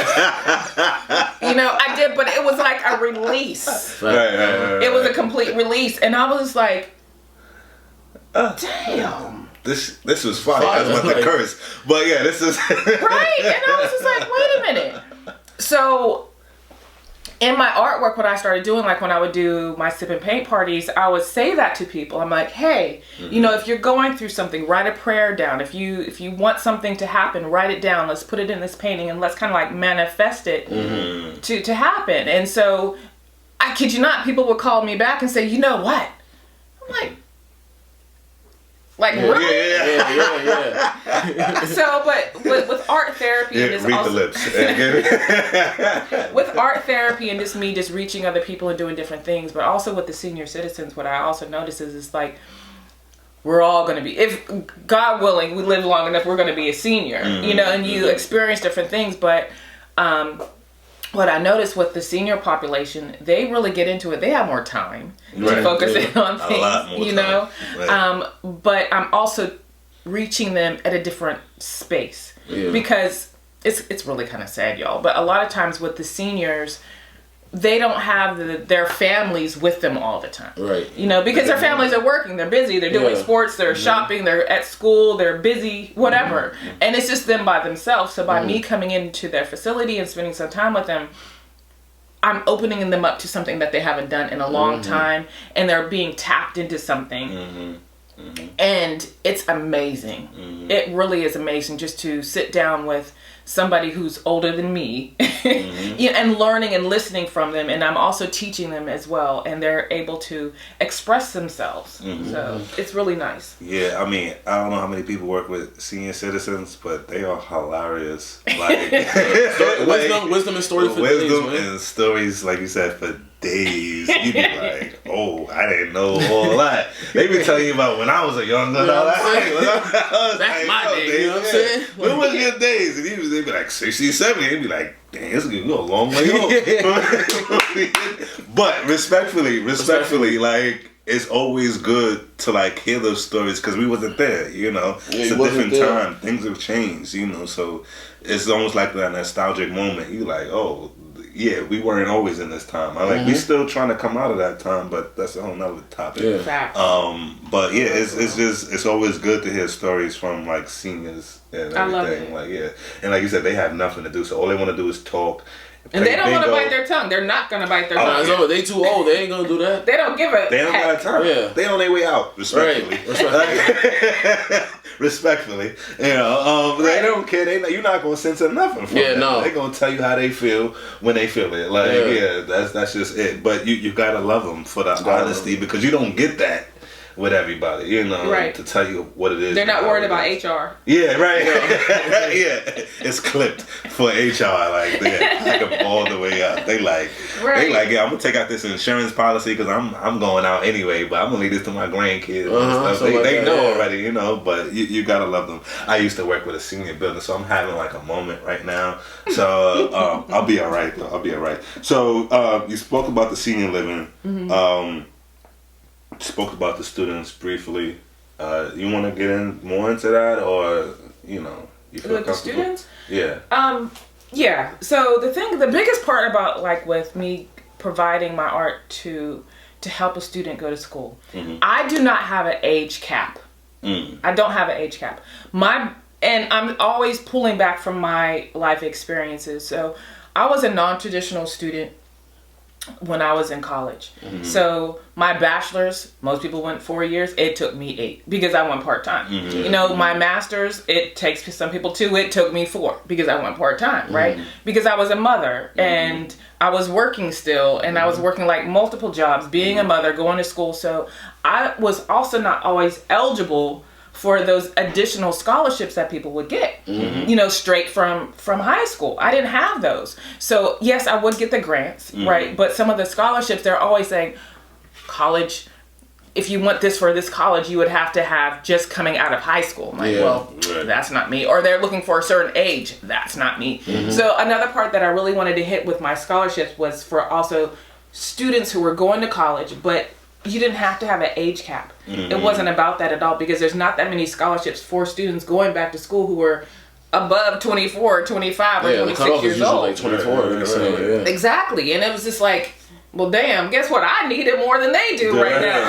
I did, but it was like a release. Right. It was a complete release, and I was like, damn. This was fire. I was about to curse, but yeah, this is right. And I was just like, wait a minute. So in my artwork, what I started doing, like when I would do my sip and paint parties, I would say that to people. I'm like, hey, if you're going through something, write a prayer down. If you want something to happen, write it down. Let's put it in this painting and let's kind of like manifest it to happen. And so, I kid you not, people would call me back and say, you know what? I'm like, really? Yeah. So, but with art therapy, and read the lips. With art therapy and just me just reaching other people and doing different things, but also with the senior citizens, what I also notice is it's like we're all going to be, if God willing, we live long enough, we're going to be a senior, and you experience different things, but what I noticed with the senior population, they really get into it. They have more time to focus in on things, a lot more time. Right. But I'm also reaching them at a different space because it's really kind of sad, y'all. But a lot of times with the seniors, they don't have their families with them all the time. Right. Because their families are working, they're busy, they're doing sports, they're shopping, they're at school, they're busy, whatever. And it's just them by themselves. So by me coming into their facility and spending some time with them, I'm opening them up to something that they haven't done in a long time, and they're being tapped into something. And it's amazing. It really is amazing just to sit down with somebody who's older than me and learning and listening from them, and I'm also teaching them as well, and they're able to express themselves. So it's really nice. Yeah, I mean, I don't know how many people work with senior citizens, but they are hilarious. Like wisdom and stories for days, man. And stories, like you said, for days. You'd be like, oh, I didn't know all that. They be telling you about when I was a younger. That's my day, you know what I'm saying? When was your days? And they'd be like 60, 70. They'd be like, dang, this is going to go a long way home. But respectfully, like, it's always good to like hear those stories because we wasn't there, It's a different time. Things have changed, so it's almost like that nostalgic moment. You like, oh, yeah, we weren't always in this time. We still trying to come out of that time, but that's a whole nother topic. Facts. But yeah, it's always good to hear stories from like seniors and everything. I love it. And like you said, they have nothing to do, so all they want to do is talk. And they don't want to bite their tongue. They're not going to bite their tongue. No, they too old. They ain't going to do that. They don't give a They don't got time. Yeah. They on their way out, respectfully. Right. Respectfully. They don't care. You're not going to censor nothing from them. No. They're going to tell you how they feel when they feel it. That's just it. But you got to love them for the honesty because you don't get that with everybody, right. to tell you what it is. They're not worried about HR. Yeah, right. Yeah, it's clipped for HR. Like they pack them all the way up. They like, yeah, I'm gonna take out this insurance policy because I'm going out anyway, but I'm gonna leave this to my grandkids and stuff. They know already, But you gotta love them. I used to work with a senior builder, so I'm having like a moment right now. So I'll be all right though. I'll be all right. So you spoke about the senior living. Spoke about the students briefly. You want to get in more into that, or you feel with the students? Yeah. Yeah. So the biggest part about like with me providing my art to help a student go to school, I do not have an age cap. I don't have an age cap. And I'm always pulling back from my life experiences. So I was a non-traditional student when I was in college. So my bachelor's, most people went 4 years. It took me 8 because I went part-time. My master's, it takes some people 2. It took me 4 because I went part-time, right? Because I was a mother and I was working still, and I was working like multiple jobs, being a mother, going to school. So I was also not always eligible for those additional scholarships that people would get, straight from high school. I didn't have those. So yes, I would get the grants, right? But some of the scholarships, they're always saying college if you want this for this college, you would have to have just coming out of high school. I'm like, well, that's not me. Or they're looking for a certain age. That's not me. So another part that I really wanted to hit with my scholarships was for also students who were going to college, but you didn't have to have an age cap. It wasn't about that at all, because there's not that many scholarships for students going back to school who were above 24, 25, or 26 years old. Like 24. Exactly. And it was just like, well, damn, guess what? I need it more than they do right now.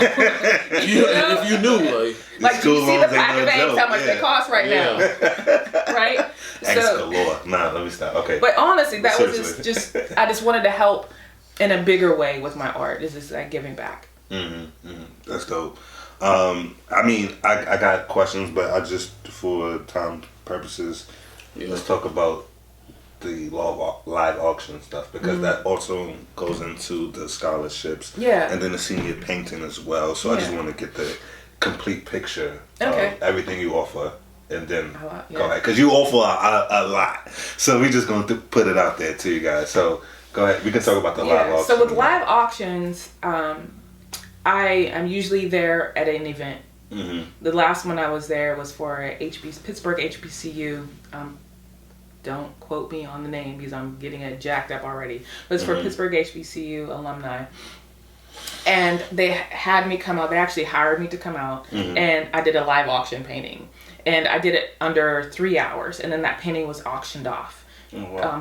If you knew, like, do you see the pack of eggs, how much they cost right now? Right? Eggs galore. Nah, let me stop. Okay. But honestly, that was just I just wanted to help in a bigger way with my art. Is just like giving back. That's dope. I mean, I got questions, but I just, for time purposes, let's talk about the live auction stuff, because that also goes into the scholarships, and then the senior painting as well. So I just want to get the complete picture of everything you offer, and then go ahead, because you offer a lot. So we're just going to put it out there to you guys. So go ahead, we can talk about the live auction. So with live auctions, I am usually there at an event. The last one I was there was for Pittsburgh HBCU. Don't quote me on the name because I'm getting it jacked up already. But it's for Pittsburgh HBCU alumni. And they had me come out. They actually hired me to come out. And I did a live auction painting. And I did it under 3 hours. And then that painting was auctioned off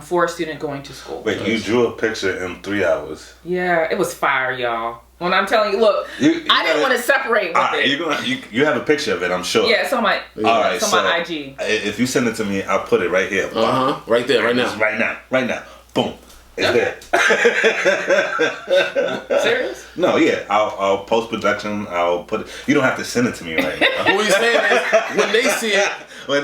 for a student going to school. Wait, you drew a picture in 3 hours? Yeah, it was fire, y'all. When I'm telling you, look, I didn't want to separate with it. You have a picture of it, I'm sure. Yeah, it's on my, my IG. If you send it to me, I'll put it right here. Right there, right now. Right now. Boom. It's there. Serious? No, yeah. I'll post production. I'll put it. You don't have to send it to me right now. What you're saying is, when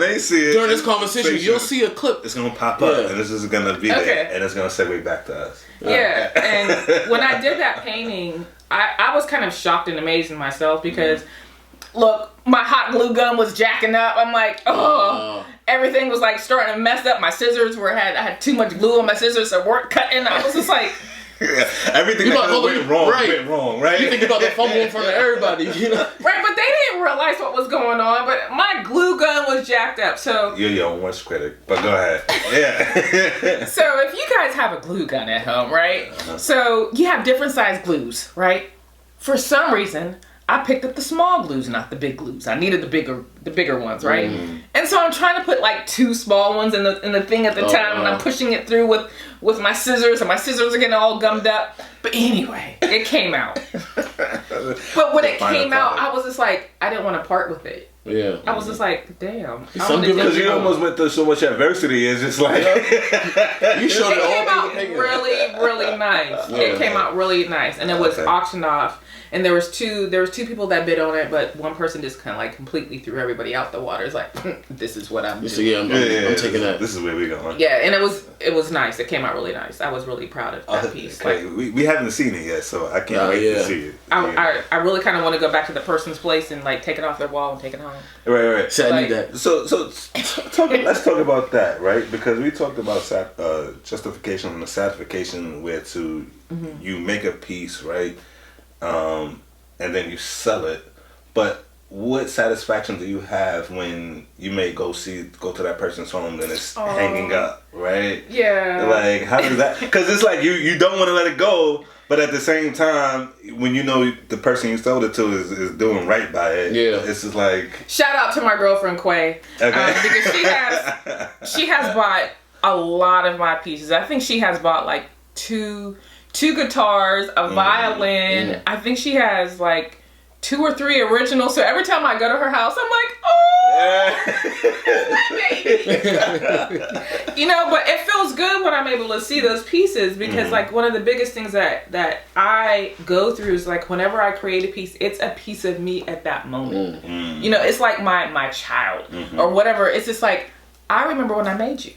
they see it during this conversation, you'll see a clip. It's gonna pop up, and this is gonna be there, and it's gonna segue back to us. Yeah, and when I did that painting, I was kind of shocked and amazed in myself because, look, my hot glue gun was jacking up. I'm like, everything was like starting to mess up. My scissors I had too much glue on my scissors, so weren't cutting. I was just like, everything that went wrong, right? You think about the fumble in front of everybody, you know? Right, but they didn't realize what was going on. But my glue gun was jacked up, so you're your own worst critic. But go ahead. Yeah. So if you guys have a glue gun at home, right? So you have different size glues, right? For some reason, I picked up the small glues, not the big glues. I needed the bigger ones, right? And so I'm trying to put like 2 small ones in the thing at the time, and I'm pushing it through with my scissors, and my scissors are getting all gummed up. But anyway, it came out. But when it came out, I was just like, I didn't want to part with it. Yeah. I was just like, damn. Because you almost went through so much adversity. It's just like you showed it came out really, really nice. It came out really nice, and it was auctioned off. And there was two people that bid on it, but one person just kind of like completely threw everybody out the water. It's like, this is what I'm doing. So I'm taking that. This is where we're going. Yeah, and it was nice. It came out really nice. I was really proud of that piece. Okay. Like, we haven't seen it yet, so I can't wait to see it. I really kind of want to go back to the person's place and like take it off their wall and take it home. Right. So I need that. So let's talk about that, right? Because we talked about justification and the satisfaction where you make a piece, right? And then you sell it, but what satisfaction do you have when you may go to that person's home and it's hanging up, right? Yeah. Like, how does that? Because it's like you don't want to let it go, but at the same time, when you know the person you sold it to is doing right by it, it's just like. Shout out to my girlfriend Quay, because she has bought a lot of my pieces. I think she has bought like two guitars, a violin. I think she has like 2 or 3 originals. So every time I go to her house, I'm like, baby. You know, but it feels good when I'm able to see those pieces, because like one of the biggest things that I go through is like whenever I create a piece, it's a piece of me at that moment. You know, it's like my child or whatever. It's just like, I remember when I made you.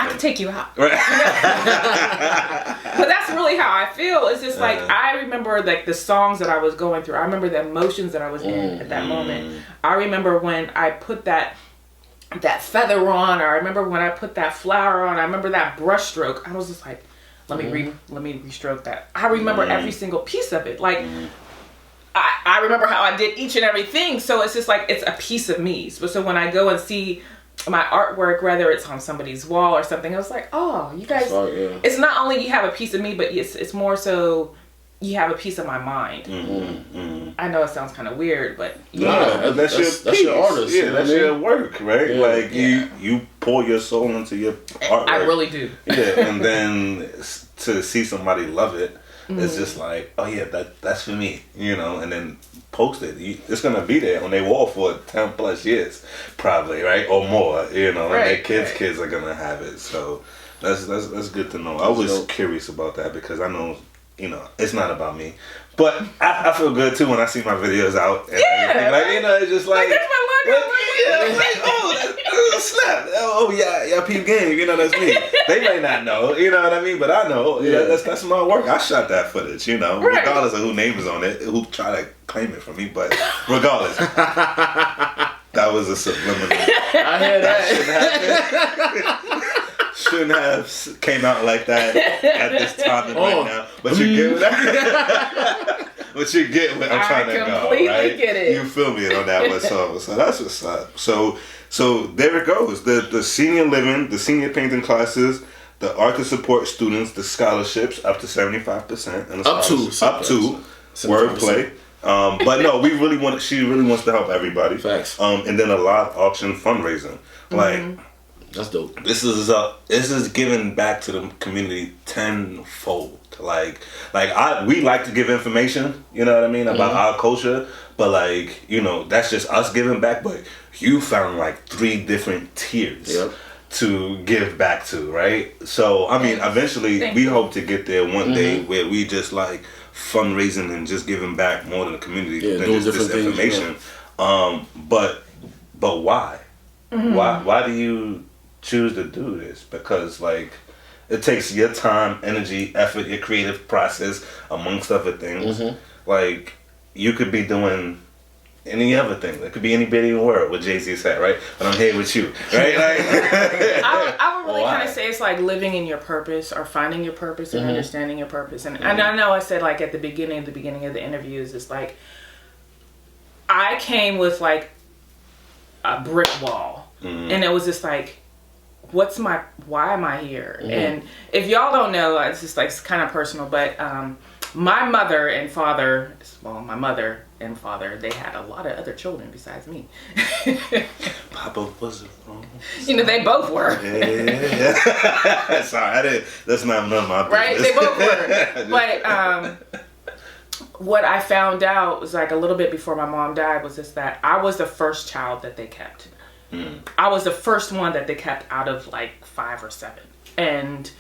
I can take you out. Right. But that's really how I feel. It's just like, I remember like the songs that I was going through. I remember the emotions that I was in at that moment. I remember when I put that feather on, or I remember when I put that flower on. I remember that brush stroke. I was just like, let me restroke that. I remember every single piece of it. Like, I remember how I did each and everything. So it's just like, it's a piece of me. So when I go and see my artwork, whether it's on somebody's wall or something, I was like, oh, you guys, it's not only you have a piece of me, but it's more so you have a piece of my mind. I know it sounds kind of weird, but that's your artist. Yeah, that's your work, right? Yeah. Like you pour your soul into your artwork. I really do. Yeah, and then to see somebody love it, it's just like, oh yeah, that's for me, and then post it. It's gonna be there on their wall for 10 plus years, probably, right, or more. And their kids are gonna have it. So that's good to know. I was curious about that because I know. It's not about me. But I feel good too when I see my videos out and everything. Like, it's just like, that's my logo. Oh, snap. Oh, yeah, peep game. That's me. They may not know, you know what I mean? But I know. Yeah, that's my work. I shot that footage, regardless of who name is on it, who try to claim it from me. But regardless, that was a subliminal. I hear that. Shouldn't have came out like that at this time right now. But you get what you get what I'm trying to go. I completely get it. You feel me on that one. So that's what's up. So there it goes. The senior living, the senior painting classes, the art to support students, the scholarships up to 75%, and up to wordplay. But no, she really wants to help everybody. Facts. And then a live auction fundraising. Like that's dope. This is giving back to the community tenfold. We like to give information, about our culture, but that's just us giving back. But you found 3 different tiers to give back to, right? So I mean, eventually we hope to get there one day where we just fundraising and just giving back more to the community than just this information. But why? Why do you choose to do this? Because it takes your time, energy, effort, your creative process, amongst other things. You could be doing any other thing. It could be anybody in the world, what Jay-Z said, right? But I'm here with you, right? I would really kind of say it's like living in your purpose or finding your purpose and understanding your purpose. And I know I said at the beginning of the interviews, it's like I came with a brick wall, and it was just why am I here? And if y'all don't know, it's just it's kind of personal, but my mother and father, my mother and father, they had a lot of other children besides me. Papa wasn't wrong. They both were. Yeah. Sorry, that's not none of my business. Right, they both were. But what I found out was a little bit before my mom died was just that I was the first child that they kept. I was the first one that they kept out of 5 or 7, and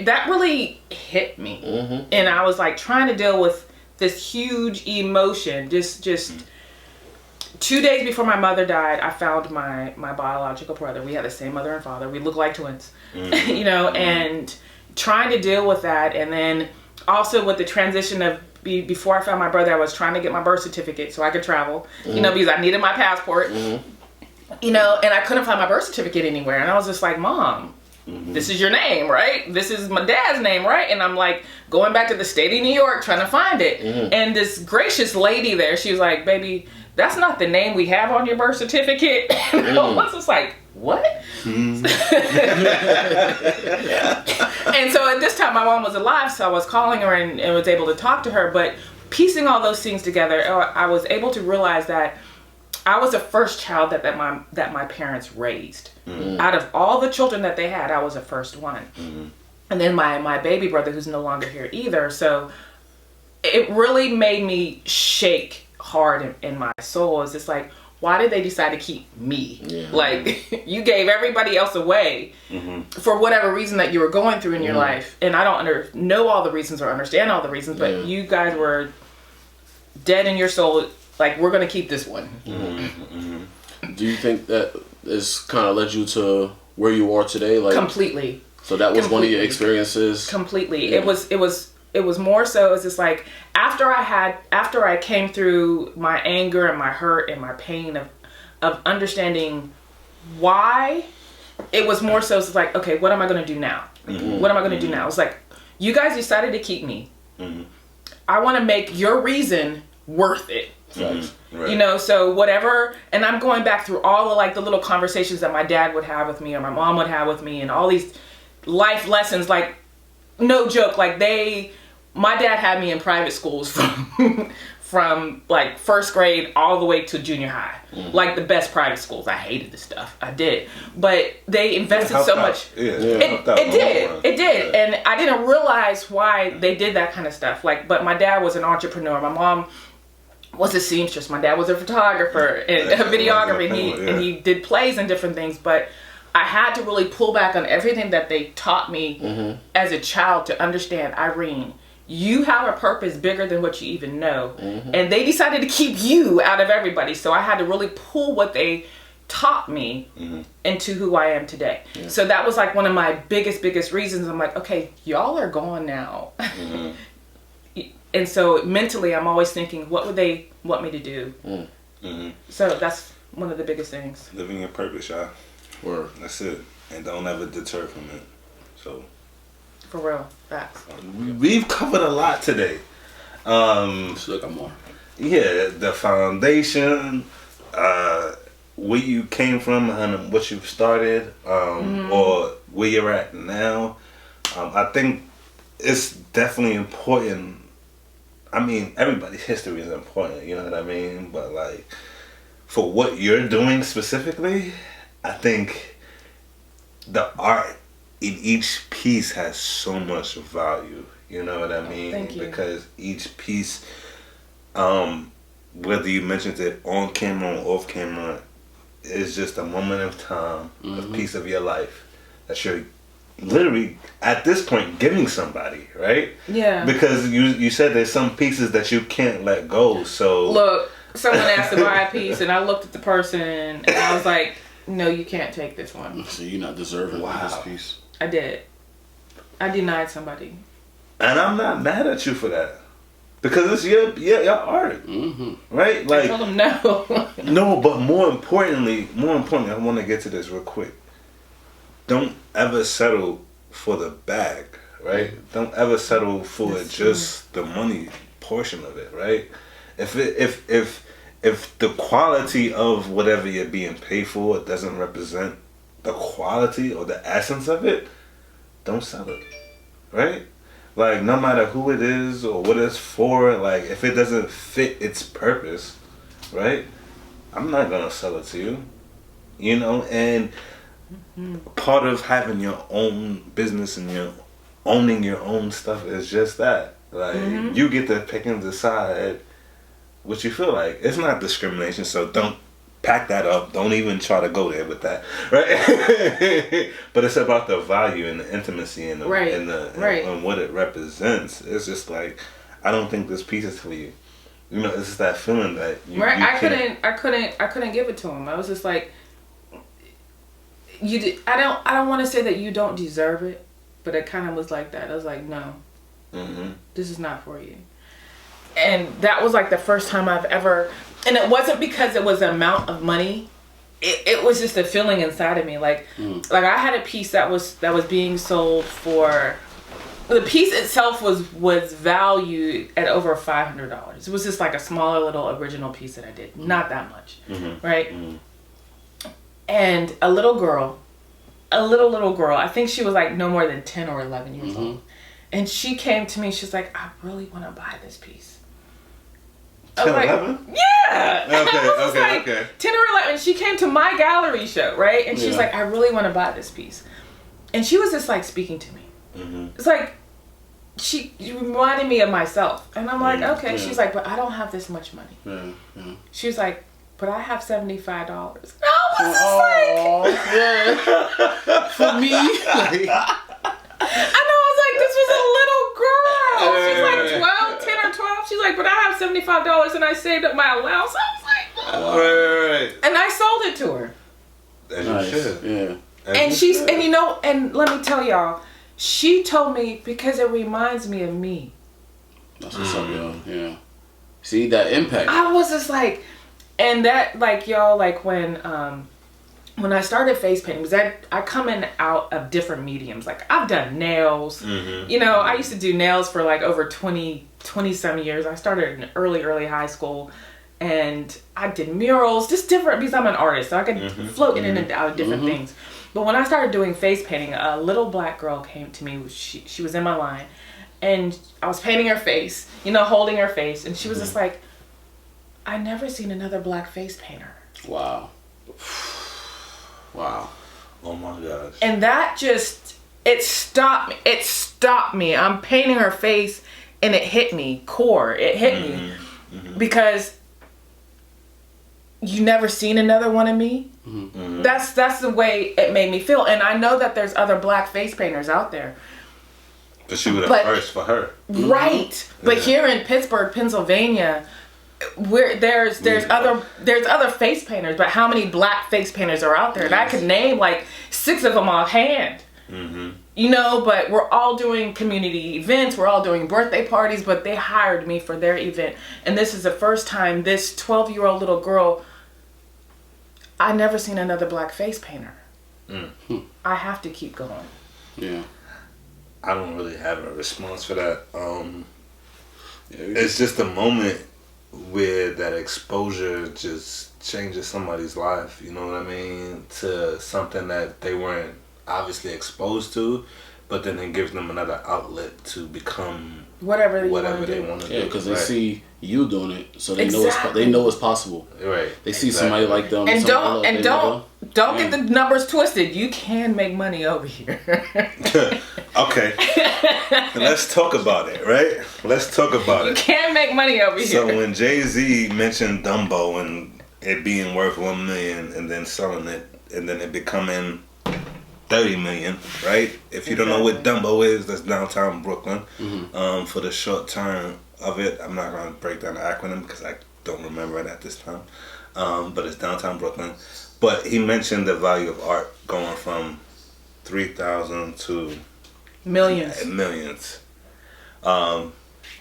that really hit me. And I was trying to deal with this huge emotion. Just 2 days before my mother died, I found my biological brother. We had the same mother and father. We look like twins, and trying to deal with that, and then also with the transition of before I found my brother, I was trying to get my birth certificate so I could travel. Because I needed my passport. And I couldn't find my birth certificate anywhere. And I was just like, Mom, this is your name, right? This is my dad's name, right? And I'm going back to the state of New York trying to find it. And this gracious lady there, she was like, baby, that's not the name we have on your birth certificate. And I was just like, what? And so at this time, my mom was alive, so I was calling her and was able to talk to her. But piecing all those things together, I was able to realize that I was the first child that my parents raised. Out of all the children that they had, I was the first one. And then my baby brother, who's no longer here either. So it really made me shake hard in my soul. It's just why did they decide to keep me? You gave everybody else away for whatever reason that you were going through in your life. And I don't know all the reasons or understand all the reasons, but you guys were dead in your soul. We're going to keep this one. Do you think that has kind of led you to where you are today? Completely. So that was one of your experiences? Completely. Yeah. It was more so, it's just after I came through my anger and my hurt and my pain of understanding why, it was more so, it's okay, what am I going to do now? What am I going to do now? It's you guys decided to keep me. I want to make your reason worth it. Mm-hmm. Right. You know, so whatever, and I'm going back through all the like the little conversations that my dad would have with me or my mom would have with me, and all these life lessons, like no joke, like my dad had me in private schools from like first grade all the way to junior high, like the best private schools. I hated the stuff, I did, but they invested so much. It did, and I didn't realize why they did that kind of stuff. Like, but my dad was an entrepreneur, my mom was a seamstress, my dad was a photographer and a videographer, and he did plays and different things, but I had to really pull back on everything that they taught me as a child to understand, Irene, you have a purpose bigger than what you even know. And they decided to keep you out of everybody. So I had to really pull what they taught me into who I am today. Yeah. So that was like one of my biggest reasons. I'm like, okay, y'all are gone now. And so mentally, I'm always thinking, what would they want me to do? So that's one of the biggest things. Living your purpose, y'all. Word. That's it. And don't ever deter from it. So. For real. Facts. We've covered a lot today. Look, I'm more. Yeah, the foundation, where you came from and what you've started, or where you're at now. I think it's definitely important. I mean, everybody's history is important, you know what I mean? But like, for what you're doing specifically, I think the art in each piece has so much value. You know what I mean? Thank you. Because each piece, whether you mentioned it on camera or off camera, is just a moment of time, a piece of your life that you're literally at this point giving somebody, right? Yeah. Because you said there's some pieces that you can't let go. So look, someone asked to buy a piece, and I looked at the person, and I was like, "No, you can't take this one." So you're not deserving of this piece. I did. I denied somebody. And I'm not mad at you for that. Because it's your art. Right? Like, I told them no. no, but more importantly, I want to get to this real quick. Don't ever settle for the bag, right? Don't ever settle for just the money portion of it, right? If the quality of whatever you're being paid for doesn't represent the quality or the essence of it, don't sell it, right? Like, no matter who it is or what it's for, like, if it doesn't fit its purpose, right? I'm not gonna sell it to you, you know? And part of having your own business and owning your own stuff is just that. Like, you get to pick and decide what you feel like. It's not discrimination, so don't pack that up. Don't even try to go there with that, right? But it's about the value and the intimacy and and what it represents. It's just like, I don't think this piece is for you. You know, it's just that feeling that you I couldn't give it to him. I was just like, I don't want to say that you don't deserve it, but it kind of was like that. I was like, no, this is not for you. And that was like the first time I've ever, and it wasn't because it was the amount of money. It was just a feeling inside of me. Like I had a piece that was being sold for, the piece itself was valued at over $500. It was just like a smaller little original piece that I did. Not that much, right? And a little girl, I think she was like no more than 10 or 11 years old. And she came to me, she's like, I really want to buy this piece. 10 or 11? Yeah. Okay. 10 or 11. She came to my gallery show, right? And she's like, I really want to buy this piece. And she was just like speaking to me. It's like, she reminded me of myself. And I'm like, okay. She's like, but I don't have this much money. She was like, but I have $75. And I was just like, for me. I know, I was like, this was a little girl. She's like 10 or 12. She's like, but I have $75 and I saved up my allowance. I was like, right. And I sold it to her. As you should. Yeah. And you know, and let me tell y'all, she told me because it reminds me of me. That's what's up, y'all. Yeah. See that impact. I was just like, and that, like, y'all, like when I started face painting, because I come in out of different mediums. Like, I've done nails. You know, I used to do nails for like over 20 20-some years. I started in early high school, and I did murals, just different, because I'm an artist, so I could float in and out of different things. But when I started doing face painting, a little black girl came to me. She was in my line, and I was painting her face, holding her face, and she was just like, I never seen another black face painter. Wow. Wow. Oh my gosh. And that just, it stopped me. It stopped me. I'm painting her face, and it hit me core. It hit me because you never seen another one of me. That's the way it made me feel. And I know that there's other black face painters out there. But she was the first for her. Right. But here in Pittsburgh, Pennsylvania, there's other face painters, but how many black face painters are out there? And I could name like 6 of them offhand. But we're all doing community events, we're all doing birthday parties, but they hired me for their event. And this is the first time this 12-year-old little girl, I never seen another black face painter. I have to keep going. Yeah. I don't really have a response for that. It's just a moment where that exposure just changes somebody's life, you know what I mean? To something that they weren't obviously exposed to, but then it gives them another outlet to become whatever they want to do. Yeah, because they see you doing it, so they know it's possible. Right. They see somebody like them. And don't get the numbers twisted. You can make money over here. Okay. Let's talk about it, right? Let's talk about it. You can make money over here. So when Jay-Z mentioned Dumbo and it being worth $1 million and then selling it and then it becoming $30 million, right? If you don't know what Dumbo is, that's downtown Brooklyn. For the short term of it, I'm not going to break down the acronym because I don't remember it at this time. But it's downtown Brooklyn. But he mentioned the value of art going from 3,000 to millions.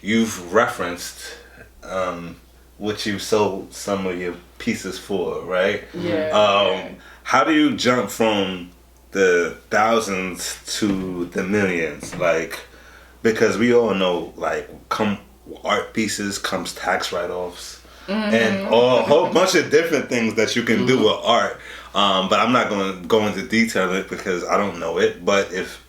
You've referenced what you sold some of your pieces for, right? Yeah. How do you jump from the thousands to the millions? Like, because we all know, like, art pieces comes tax write-offs and a whole bunch of different things that you can do with art. But I'm not going to go into detail of it because I don't know it. But if,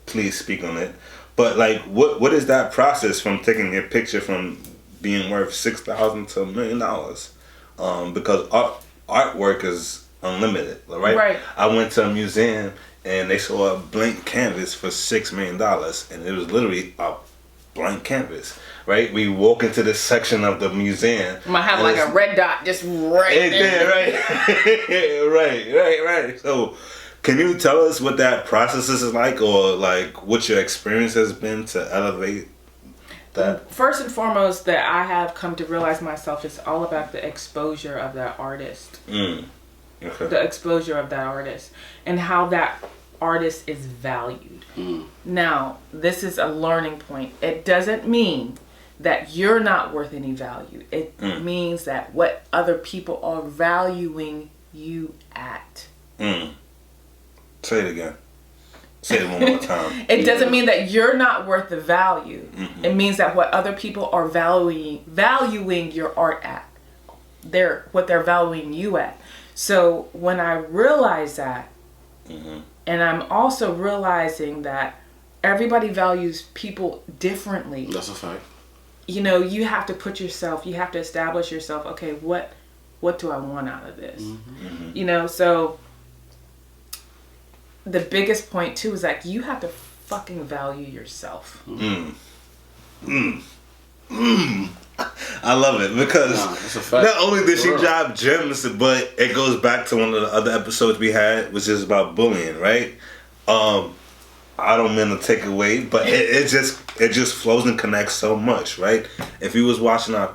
please speak on it. But like, what is that process from taking your picture from being worth $6,000 to $1 million? Because artwork is unlimited, right? Right. I went to a museum and they saw a blank canvas for $6 million, and it was literally a blank canvas. Right, we walk into this section of the museum. Might have like a red dot just right there. Right. So, can you tell us what that process is like, or like what your experience has been to elevate that? First and foremost, that I have come to realize myself, is all about the exposure of that artist. Okay. The exposure of that artist and how that artist is valued. Now, this is a learning point. It doesn't mean that you're not worth any value. It means that what other people are valuing you at. Say it again. Say it one more time. It doesn't mean that you're not worth the value. It means that what other people are valuing your art at. What they're valuing you at. So when I realize that, and I'm also realizing that everybody values people differently. That's a fact. You have to you have to establish yourself, okay, what do I want out of this? So the biggest point too is like, you have to fucking value yourself. I love it because not only did she drop gems, but it goes back to one of the other episodes we had, which is about bullying, right? I don't mean to take away, but it just flows and connects so much, right? If you was watching our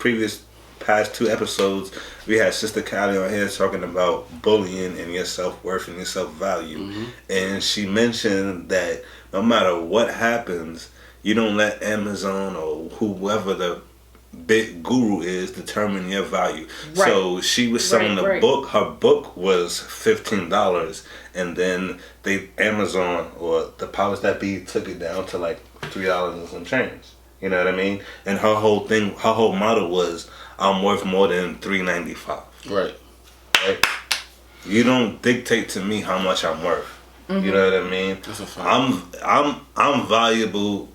past 2 episodes, we had Sister Callie on here talking about bullying and your self-worth and your self-value. And she mentioned that no matter what happens, you don't let Amazon or whoever the big guru is determine your value. Right. So she was selling a book. Her book was $15, and then Amazon or the powers that be took it down to like $3 and some change. You know what I mean? And her whole motto was, I'm worth more than $3.95. Right. You don't dictate to me how much I'm worth. You know what I mean? That's a fact. I'm valuable.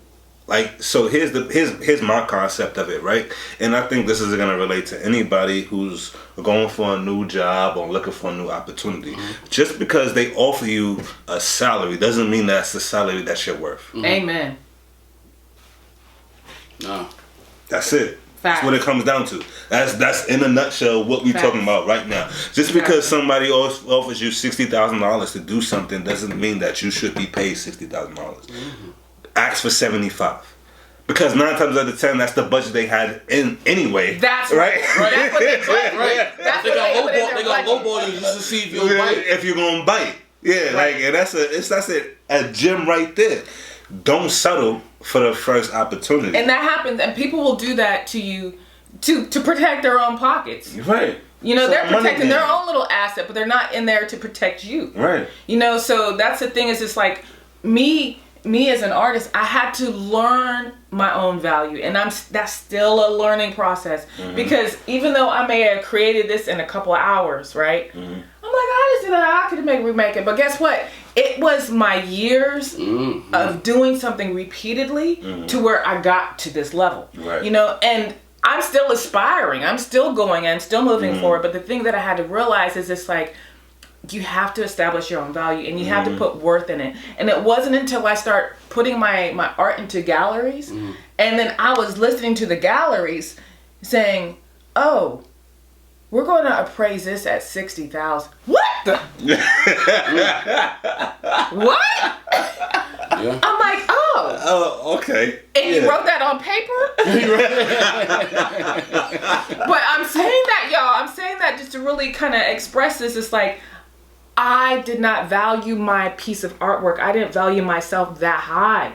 Like, so here's my concept of it, right? And I think this is gonna relate to anybody who's going for a new job or looking for a new opportunity. Just because they offer you a salary doesn't mean that's the salary that you're worth. Amen. No. That's it. Fact. That's what it comes down to. That's in a nutshell what we're talking about right now. Just because somebody offers you $60,000 to do something doesn't mean that you should be paid $60,000. Ask for 75. Because 9 times out of 10, that's the budget they had in anyway. That's right. That's what they budget. Right. That's They got lowball you just to see if you'll bite. If you're gonna bite. Yeah, like, and that's a gem right there. Don't settle for the first opportunity. And that happens, and people will do that to you to protect their own pockets. Right. You know, So they're protecting their money own little asset, but they're not in there to protect you. Right. You know, so that's the thing, is it's like me as an artist, I had to learn my own value, and that's still a learning process. Because even though I may have created this in a couple of hours, right? I'm like, I just did that. I could remake it, but guess what? It was my years of doing something repeatedly to where I got to this level. Right. You know, and I'm still aspiring. I'm still going and still moving forward. But the thing that I had to realize is it's like, you have to establish your own value, and you have to put worth in it. And it wasn't until I start putting my art into galleries, and then I was listening to the galleries saying, oh, we're going to appraise this at $60,000. What the? What? Yeah. I'm like, oh. Oh, okay. And you wrote that on paper? But I'm saying that, y'all. I'm saying that just to really kind of express this. It's like, I did not value my piece of artwork. I didn't value myself that high.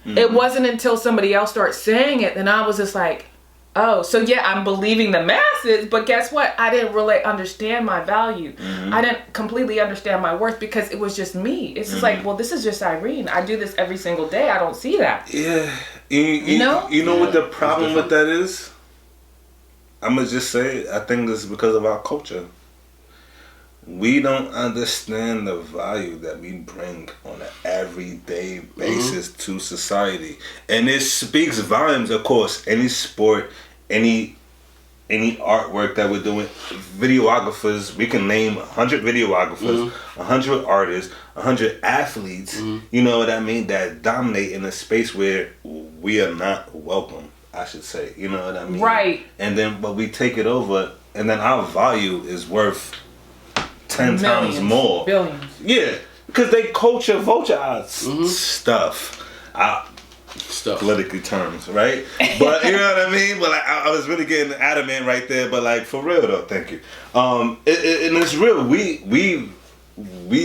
It wasn't until somebody else started saying it, then I was just like, oh, so yeah, I'm believing the masses, but guess what? I didn't really understand my value. I didn't completely understand my worth because it was just me. It's just like, well, this is just Irene. I do this every single day. I don't see that. Yeah. You know what the problem with that is? I'm going to just say it. I think this is because of our culture. We don't understand the value that we bring on an everyday basis to society. And it speaks volumes, of course. Any sport, any artwork that we're doing, videographers, we can name 100 videographers, 100 artists, 100 athletes, you know what I mean, that dominate in a space where we are not welcome, I should say. You know what I mean? Right. And then, but we take it over, and then our value is worth 10 Millions, times more. Billions. Yeah, because they vulture our stuff. Politically terms, right? But you know what I mean? But like, I was really getting adamant right there. But like, for real though, thank you. And it's real. We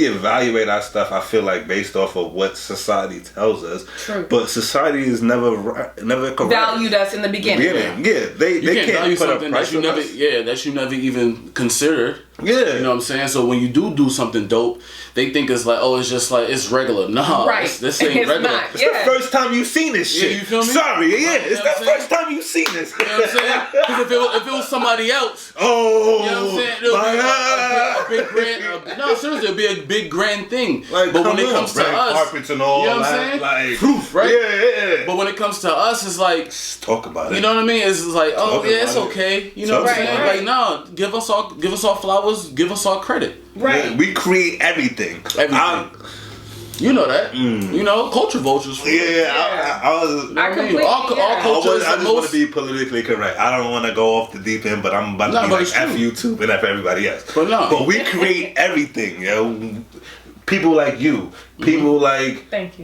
evaluate our stuff, I feel like, based off of what society tells us. True. But society is never correct. Valued us in the beginning. Yeah, they can't value put something a price that you on never, us. that you never even considered. Yeah. You know what I'm saying? So when you do something dope, they think it's like, oh, it's just like, it's regular. No, Right. This ain't It's regular. not. It's the first time you've seen this shit. you feel me? Sorry, it's You know what the I'm first time you've seen this. You know what I'm saying? Because if it was somebody else, Oh, you know what I'm saying? It'll be a big grand. No, seriously, it'll be a big grand thing. Like, but when it comes to red us, carpets and all, you know what I'm that, saying? like Proof, right? Yeah. But when it comes to us, it's like, Let's talk about it. you know what I mean? It's like, oh Talk yeah, it's about it. okay. You know Talk what I'm about saying? it. Like, no, give us all flowers, give us all credit. Right. Yeah, we create everything. You know that. You know, culture vultures. I completely. All culture is just the want most. to be politically correct. I don't want to go off the deep end, but I'm about to be but like it's F true. YouTube and F everybody else. But no. But we create everything, yo. People like you, people like Thank you.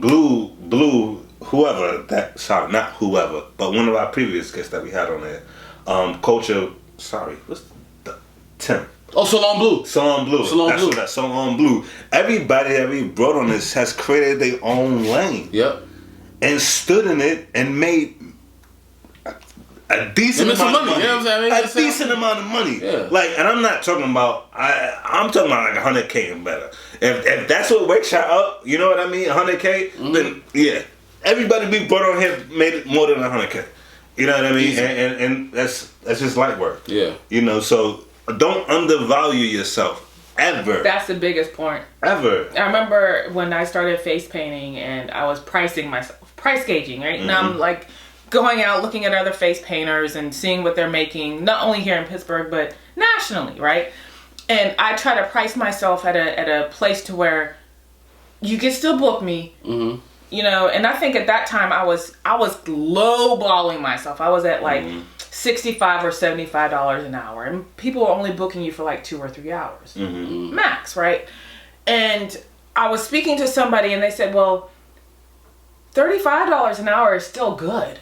Blue, whoever that. Sorry, not whoever, but one of our previous guests that we had on there. Culture. Sorry, what's the Tim? Oh, Salon Blue. Salon Blue. That's what that Salon Blue. Everybody that we brought on this has created their own lane. Yep. And stood in it and made a decent amount of money. You know what I'm saying? A decent amount of money. Yeah. Like, and I'm not talking about. I'm talking about like 100K and better. If that's what wakes you up, you know what I mean? 100K. Then yeah. everybody we brought on here made it more than 100K. You know what I mean? And that's just light work. Yeah. You know, so don't undervalue yourself. Ever. That's the biggest point. Ever. I remember when I started face painting and I was pricing myself, price gauging, right? And I'm like going out looking at other face painters and seeing what they're making, not only here in Pittsburgh, but nationally, right? And I try to price myself at a place to where you can still book me, you know. And I think at that time I was lowballing myself. I was at like $65 or $75 an hour, and people are only booking you for like 2 or 3 hours max, right? And I was speaking to somebody, and they said, "Well, $35 an hour is still good."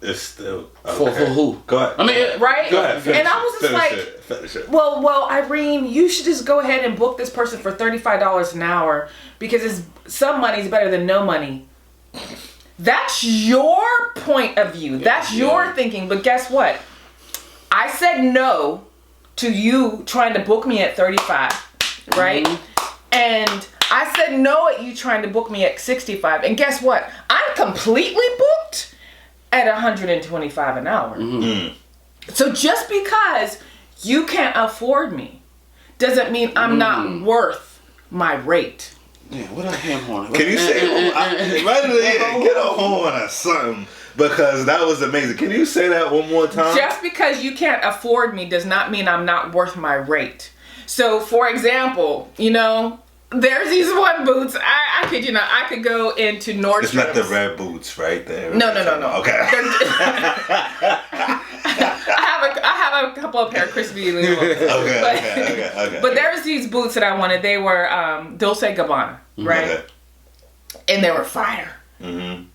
It's still for who? Go ahead. I mean, right? Go ahead. And I was just finish it. Well, Irene, you should just go ahead and book this person for $35 an hour because some money's better than no money. That's your point of view. That's your thinking. But guess what? I said no to you trying to book me at 35, right? And I said no at you trying to book me at 65. And guess what? I'm completely booked at 125 an hour. So just because you can't afford me doesn't mean I'm not worth my rate. Yeah, what a ham horn. Can you say get a horn or something? Because that was amazing. Can you say that one more time? Just because you can't afford me does not mean I'm not worth my rate. So, for example, you know, there's these one boots. I kid you not. I could go into Nordstrom's. It's not the red boots, right there. No. Okay. I have a couple of pair of crispy ones. Okay. But there was these boots that I wanted. They were Dolce & Gabbana, right? Okay. And they were fire. And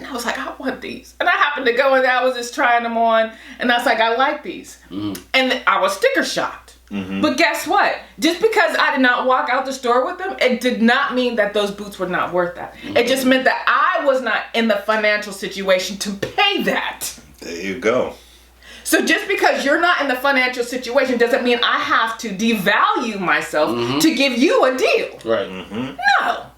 I was like, I want these. And I happened to go in there. I was just trying them on. And I was like, I like these. And I was sticker shocked. But guess what? Just because I did not walk out the store with them, it did not mean that those boots were not worth that. It just meant that I was not in the financial situation to pay that. There you go. So just because you're not in the financial situation doesn't mean I have to devalue myself to give you a deal. Right. No.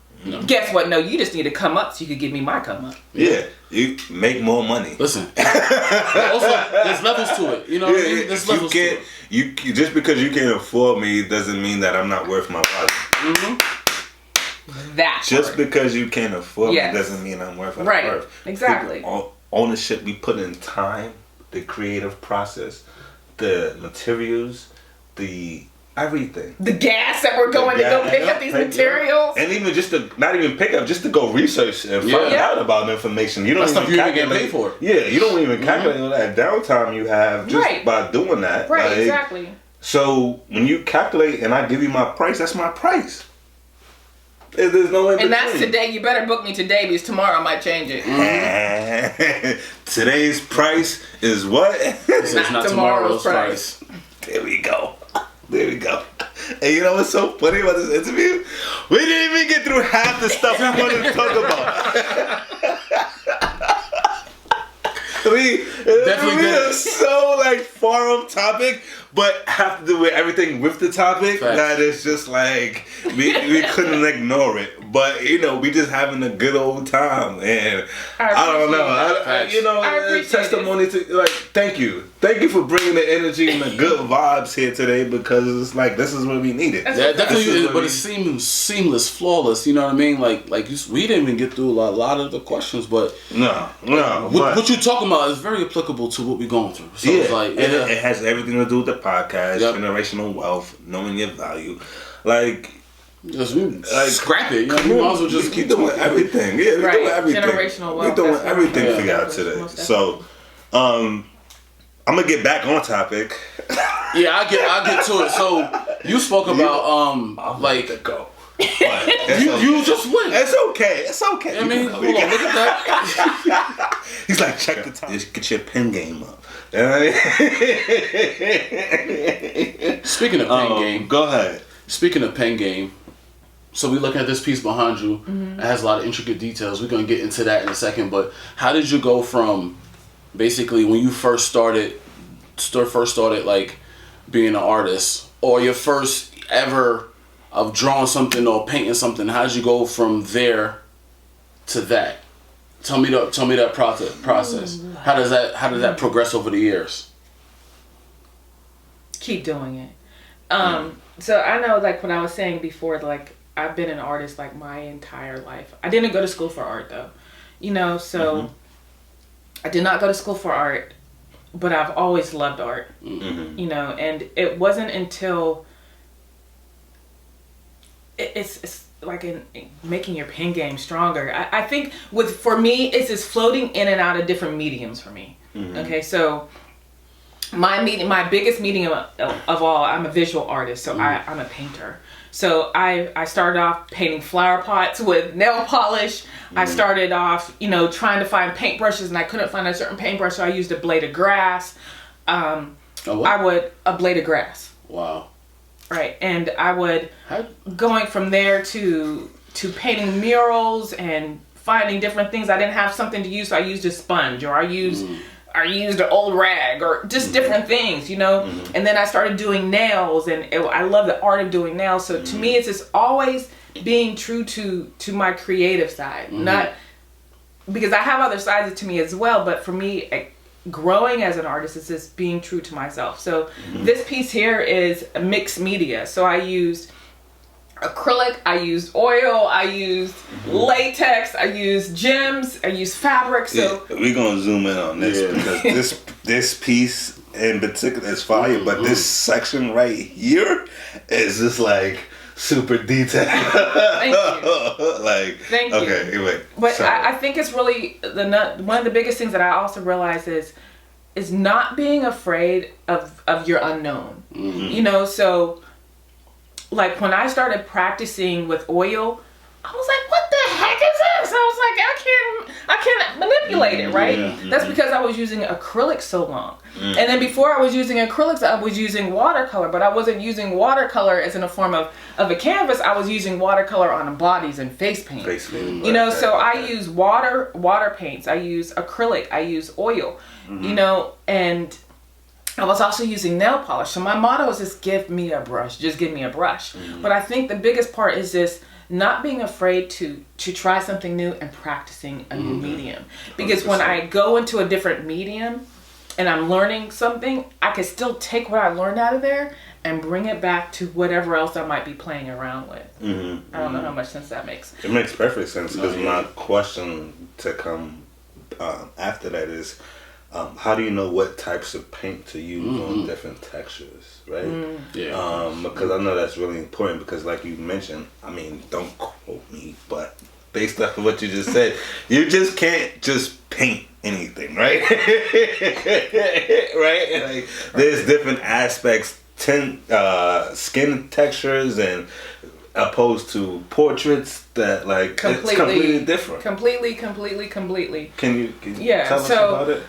Guess what? No, you just need to come up so you could give me my come up. Yeah, you make more money. Listen, also there's levels to it. You know what I mean? There's levels to it. You just because you can't afford me doesn't mean that I'm not worth my value. Just because you can't afford me doesn't mean I'm worth my worth. Exactly. Ownership we put in time, the creative process, the materials, the everything. The gas that we're going to go pick up these materials. And even just to, not even pick up, just to go research and find out about the information. You don't even get paid for. Yeah, you don't even calculate all that downtime you have just by doing that. Right, exactly. So when you calculate and I give you my price, that's my price. There's no in between. And that's today. You better book me today because tomorrow I might change it. Today's price is what? It's not tomorrow's price. There we go. There we go. And you know what's so funny about this interview? We didn't even get through half the stuff we wanted to talk about. we are so like far off topic, but have to do with everything with the topic. That is just like we couldn't ignore it. But you know, we just having a good old time, and I don't know. Testimony to like, thank you for bringing the energy and the good vibes here today, because it's like this is what we needed. Yeah, definitely. But it seems seamless, flawless. You know what I mean? Like we didn't even get through a lot of the questions, but what you talking about is very applicable to what we're going through. So it's like, it has everything to do with the podcast, generational wealth, knowing your value, like. Just scrap it. You know, we might as well just keep doing everything. Yeah, we're doing everything. Generational wealth. We're doing everything for y'all today. So, I'm gonna get back on topic. Yeah, I get to it. So you spoke about like go. You just went. It's okay. It's okay. I mean, hold on, look at that. He's like, check the time. Just get your pen game up. Speaking of pen game, go ahead. Speaking of pen game. So we're looking at this piece behind you. It has a lot of intricate details. We're going to get into that in a second. But how did you go from basically when you first started like being an artist, or your first ever of drawing something or painting something? How did you go from there to that? Tell me that process. How does that progress over the years? Keep doing it. So I know, like when I was saying before, like I've been an artist like my entire life. I didn't go to school for art though, so I did not go to school for art, but I've always loved art, and it wasn't until it's like in making your pen game stronger. I think for me, it's just floating in and out of different mediums for me. Okay, so my biggest medium of all, I'm a visual artist, so I'm a painter. So I started off painting flower pots with nail polish. I started off, trying to find paintbrushes, and I couldn't find a certain paintbrush, so I used a blade of grass. A blade of grass. Wow. Right, and I would going from there to painting murals and finding different things. I didn't have something to use, so I used a sponge, or I used an old rag, or just different things, And then I started doing nails, and I love the art of doing nails. So to me, it's just always being true to my creative side, not because I have other sides to me as well. But for me, growing as an artist is just being true to myself. So this piece here is a mixed media. So I used acrylic, I used oil, I used latex, I used gems, I used fabric. So we're gonna zoom in on this because this piece in particular is fire, but this section right here is just like super detailed. Thank you. Thank you. Okay, anyway. But I think it's really one of the biggest things that I also realize is not being afraid of your unknown. So like when I started practicing with oil, I was like, what the heck is this? I was like, I can't manipulate it, right? That's because I was using acrylic so long. And then before I was using acrylics, I was using watercolor, but I wasn't using watercolor as in a form of a canvas. I was using watercolor on bodies and face paint. So I use water paints, I use acrylic, I use oil, and I was also using nail polish. So my motto is just give me a brush, just give me a brush. But I think the biggest part is this, not being afraid to try something new and practicing a new medium. Because 100%. When I go into a different medium and I'm learning something, I can still take what I learned out of there and bring it back to whatever else I might be playing around with. I don't know how much sense that makes. It makes perfect sense, because my question to come after that is, how do you know what types of paint to use on different textures, right? Because I know that's really important, because like you mentioned, I mean, don't quote me, but based off of what you just said, you just can't just paint anything, right? Right? Like, there's different aspects, skin textures, and opposed to portraits that it's completely different. Completely. Can you tell us about it?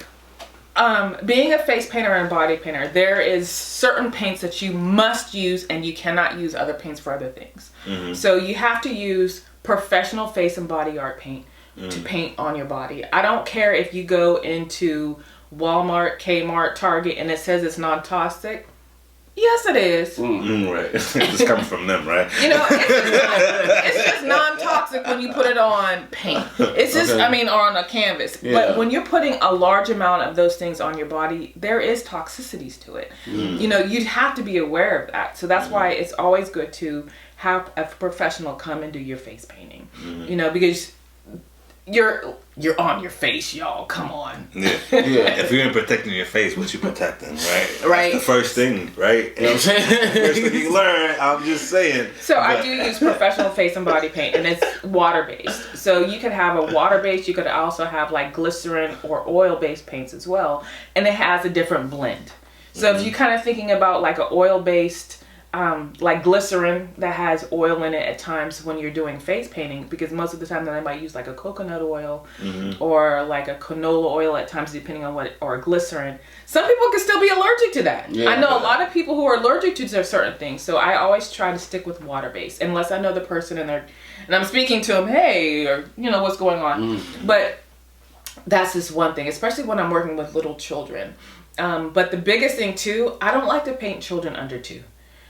Being a face painter and body painter, there is certain paints that you must use, and you cannot use other paints for other things. So you have to use professional face and body art paint to paint on your body. I don't care if you go into Walmart, Kmart, Target, and it says it's non-toxic. Yes, it is. Right. It's coming from them, right? It's just non-toxic when you put it on paint. It's just, or on a canvas. Yeah. But when you're putting a large amount of those things on your body, there is toxicities to it. You'd have to be aware of that. So that's why it's always good to have a professional come and do your face painting. Because you're on your face, y'all. Come on. If you're protecting your face, what you protecting, right? Right. That's the first thing, right? You know what I'm saying? First thing you learn. I'm just saying. So I do use professional face and body paint, and it's water based. So you could have a water based. You could also have like glycerin or oil based paints as well, and it has a different blend. So if you're kind of thinking about like an oil based. Like glycerin that has oil in it at times when you're doing face painting, because most of the time then I might use like a coconut oil or like a canola oil at times, depending on or glycerin. Some people can still be allergic to that. I know a lot of people who are allergic to certain things, so I always try to stick with water based unless I know the person and I'm speaking to them, hey, or what's going on. But that's just one thing, especially when I'm working with little children. But the biggest thing too, I don't like to paint children under 2.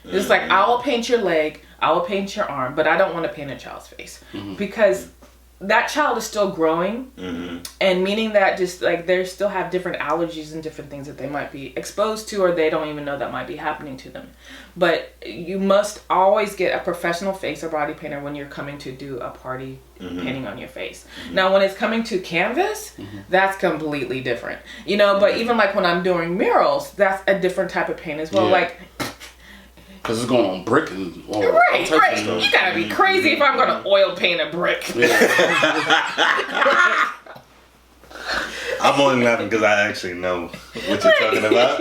It's like, I will paint your leg, I will paint your arm, but I don't want to paint a child's face. Because that child is still growing, and meaning that just like they still have different allergies and different things that they might be exposed to, or they don't even know that might be happening to them. But you must always get a professional face or body painter when you're coming to do a party painting on your face. Now, when it's coming to canvas, that's completely different, you know. But even like when I'm doing murals, that's a different type of paint as well. Like, because it's going on brick and all right. stuff. You gotta be crazy if I'm gonna oil paint a brick. I'm only laughing because I actually know what you're talking about.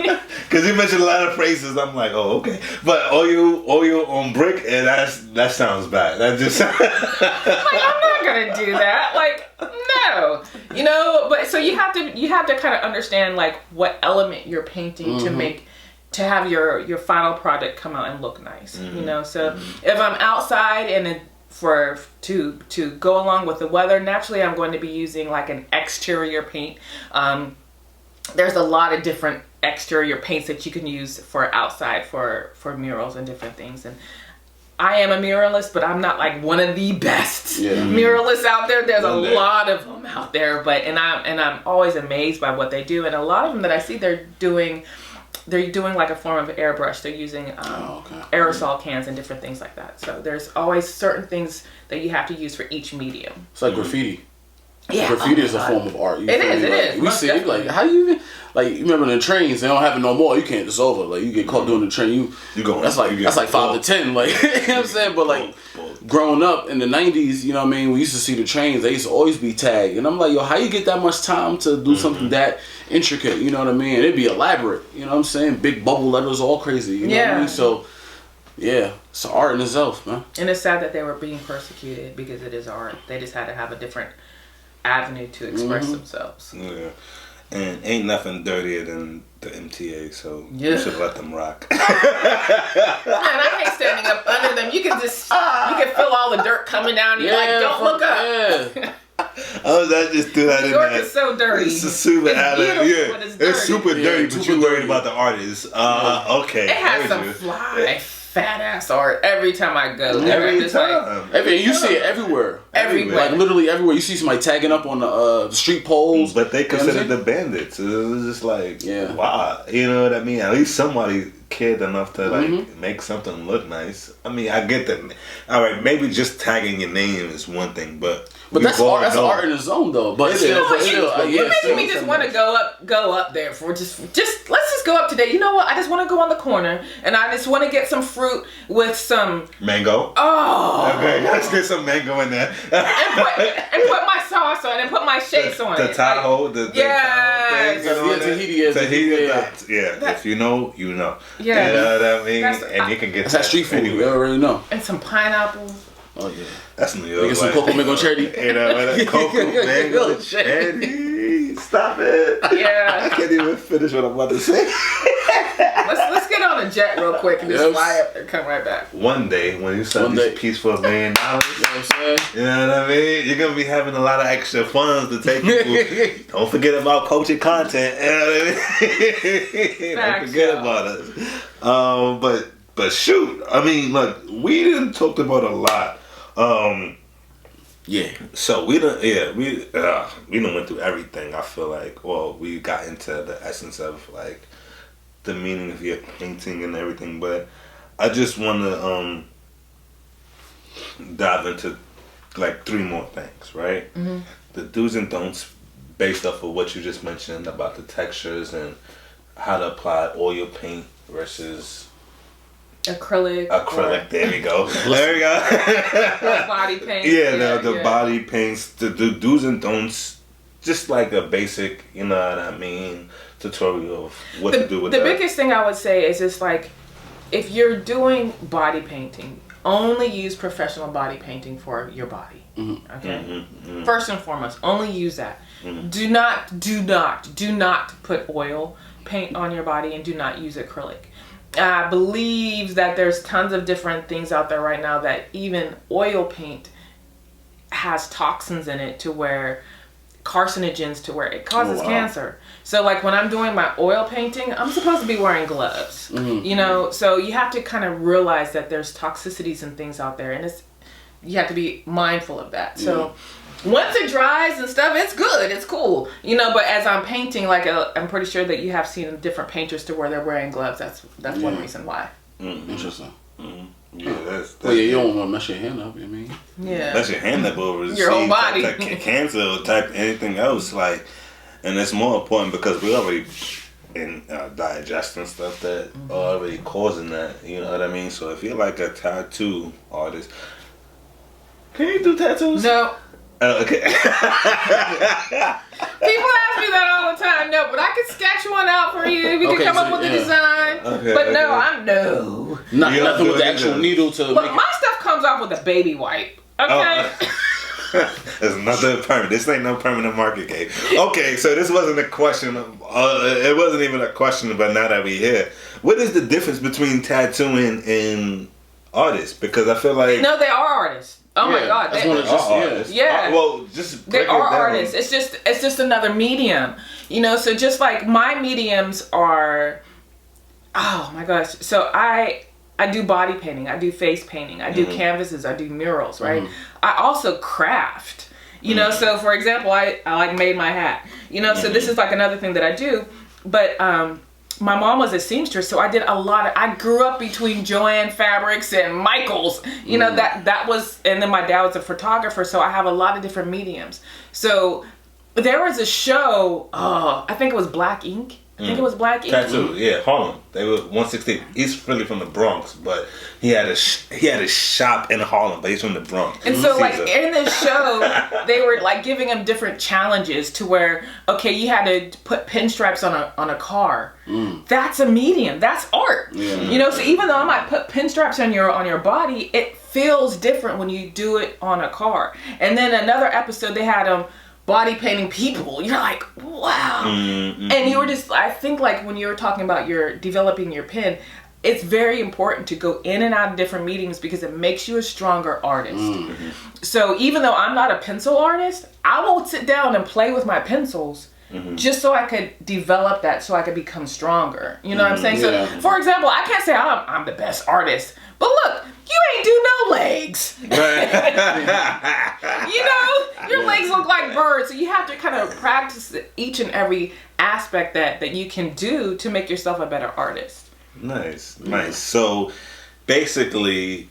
Because you mentioned a lot of phrases, I'm like, oh, okay. But oil on brick, and that sounds bad. That just like, I'm not gonna do that. Like, no, you know. But so you have to kind of understand like what element you're painting to have your final product come out and look nice, you know. So if I'm outside and to go along with the weather, naturally I'm going to be using like an exterior paint. There's a lot of different exterior paints that you can use for outside for murals and different things. And I am a muralist, but I'm not like one of the best muralists out there. There's a lot of them out there, and I'm always amazed by what they do. And a lot of them that I see, they're doing like a form of airbrush. They're using aerosol cans and different things like that. So there's always certain things that you have to use for each medium. It's like graffiti. Yeah, graffiti is a form of art. It is. We see it like, how do you even, like, you remember the trains, they don't have it no more. You can't, it's over. Like, you get caught doing the train, that's like 5 to 10. Like, you know what I'm saying? But like, growing up in the 90s, you know what I mean, we used to see the trains, they used to always be tagged. And I'm like, yo, how you get that much time to do something that intricate? You know what I mean? It'd be elaborate. You know what I'm saying? Big bubble letters, all crazy. You know what I mean? So, yeah, it's art in itself, man. And it's sad that they were being persecuted because it is art. They just had to have a different avenue to express themselves. Yeah. And ain't nothing dirtier than the MTA, so you should let them rock. Man, I hate standing up under them. You can feel all the dirt coming down. You're like, don't look up. Yeah. I just threw that in there. New York is so dirty. It's a super beautiful, but it's super dirty, but you're worried about the artists. Okay. It has some fly, fat ass art every time I go. Every time. You see it everywhere. Everywhere. Like literally everywhere. You see somebody tagging up on the street poles. But they considered the bandits. It was just like, wow. You know what I mean? At least somebody cared enough to like make something look nice. I mean, I get that. All right, maybe just tagging your name is one thing, but that's art. That's art in its own, though. But you're making me just want to go up there for just let's just go up today. You know what? I just want to go on the corner and I just want to get some fruit with some mango. Oh, okay, let's get some mango in there and put my sauce on and put my shakes on the it. Tahoe, the Tahiti. Yeah, if you know, you know. Yeah, you know what I mean. And you can get that street food. You already know. And some pineapples. Oh yeah, that's New York. Get some cocoa mango cherry. You know, cocoa mango cherry. Stop it. Yeah, I can't even finish what I'm about to say. Let's get on a jet real quick and just fly up and come right back. One day when you sell these piece for $1 million, you know what I'm saying? You know what I mean? You're gonna be having a lot of extra funds to take people. Don't forget about coaching content. You know what I mean? Don't forget about us. But shoot, I mean, look, we didn't talk about a lot. So we done went through everything. I feel like, well, we got into the essence of like the meaning of your painting and everything. But I just want to dive into like 3 more things, right? Mm-hmm. The do's and don'ts based off of what you just mentioned about the textures and how to apply oil paint versus acrylic. There we go. There we go. Body paint. The body paints. The do's and don'ts. Just like a basic, you know what I mean, tutorial of what to do with that. The biggest thing I would say is just like, if you're doing body painting, only use professional body painting for your body. Mm-hmm. Okay. Mm-hmm. First and foremost, only use that. Mm-hmm. Do not put oil paint on your body, and do not use acrylic. I believe that there's tons of different things out there right now that even oil paint has toxins in it to where carcinogens to where it causes cancer. So like when I'm doing my oil painting, I'm supposed to be wearing gloves, you know, so you have to kind of realize that there's toxicities and things out there, and you have to be mindful of that. So once it dries and stuff, it's good. It's cool. You know, but as I'm painting, like, I'm pretty sure that you have seen different painters to where they're wearing gloves. That's one reason why. Interesting. Yeah, that's well, yeah, you don't want to mess your hand up. I mean, yeah, mess your hand up over your whole body, type cancer or type anything else. Like, and it's more important because we already in digesting stuff that are already causing that. You know what I mean? So if you're like a tattoo artist, can you do tattoos? No. Okay. People ask me that all the time. No, but I can sketch one out for you. We can come up with a design. Okay, but no, I'm no. Nothing with the actual needle to. Look, my stuff comes off with a baby wipe. Okay. There's nothing permanent. This ain't no permanent market game. Okay, so this wasn't a question. It wasn't even a question. But now that we're here, what is the difference between tattooing and artists? Because I feel like no, they are artists. Oh my God, they are artists. Yeah. Well, just they are artists. It's just another medium, you know. So just like my mediums are, oh my gosh. So I do body painting, I do face painting, I do canvases, I do murals, right? I also craft, you know. So for example, I like made my hat, you know. So this is like another thing that I do, but my mom was a seamstress, so I did a lot of, I grew up between Joanne Fabrics and Michaels, you know, that was, and then my dad was a photographer, so I have a lot of different mediums. So there was a show, I think it was Black Ink. I think it was Black Ink. Tattoo, yeah, Harlem. They were 116. He's really from the Bronx, but he had a shop in Harlem, but he's from the Bronx. And so, like, in this show, they were like giving him different challenges to where, okay, you had to put pinstripes on a car. That's a medium. That's art. You know, so even though I might put pinstripes on your body, it feels different when you do it on a car. And then another episode, they had him body painting people. You're like, wow. And you were just, I think like when you were talking about developing your pen, it's very important to go in and out of different mediums because it makes you a stronger artist. So even though I'm not a pencil artist, I will sit down and play with my pencils just so I could develop that, so I could become stronger. You know what I'm saying? So for example, I can't say I'm the best artist, but look, you ain't do no legs. You know, your legs look like birds. So you have to kind of practice each and every aspect that you can do to make yourself a better artist. Nice. So basically,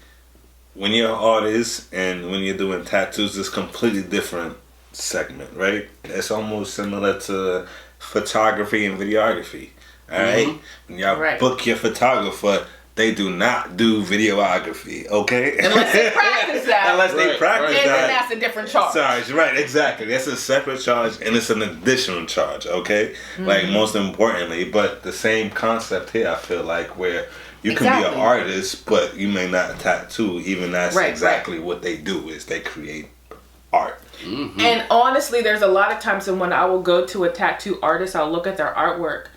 when you're an artist and when you're doing tattoos, it's completely different segment, right? It's almost similar to photography and videography. All right? When y'all book your photographer, they do not do videography, okay? Unless they practice that. Unless they practice that. And then that's a different charge. Charge, right, exactly. That's a separate charge and it's an additional charge, okay? Like, most importantly, but the same concept here, I feel like, where you can be an artist, but you may not tattoo, even that's exactly what they do, is they create art. And honestly, there's a lot of times when I will go to a tattoo artist, I'll look at their artwork,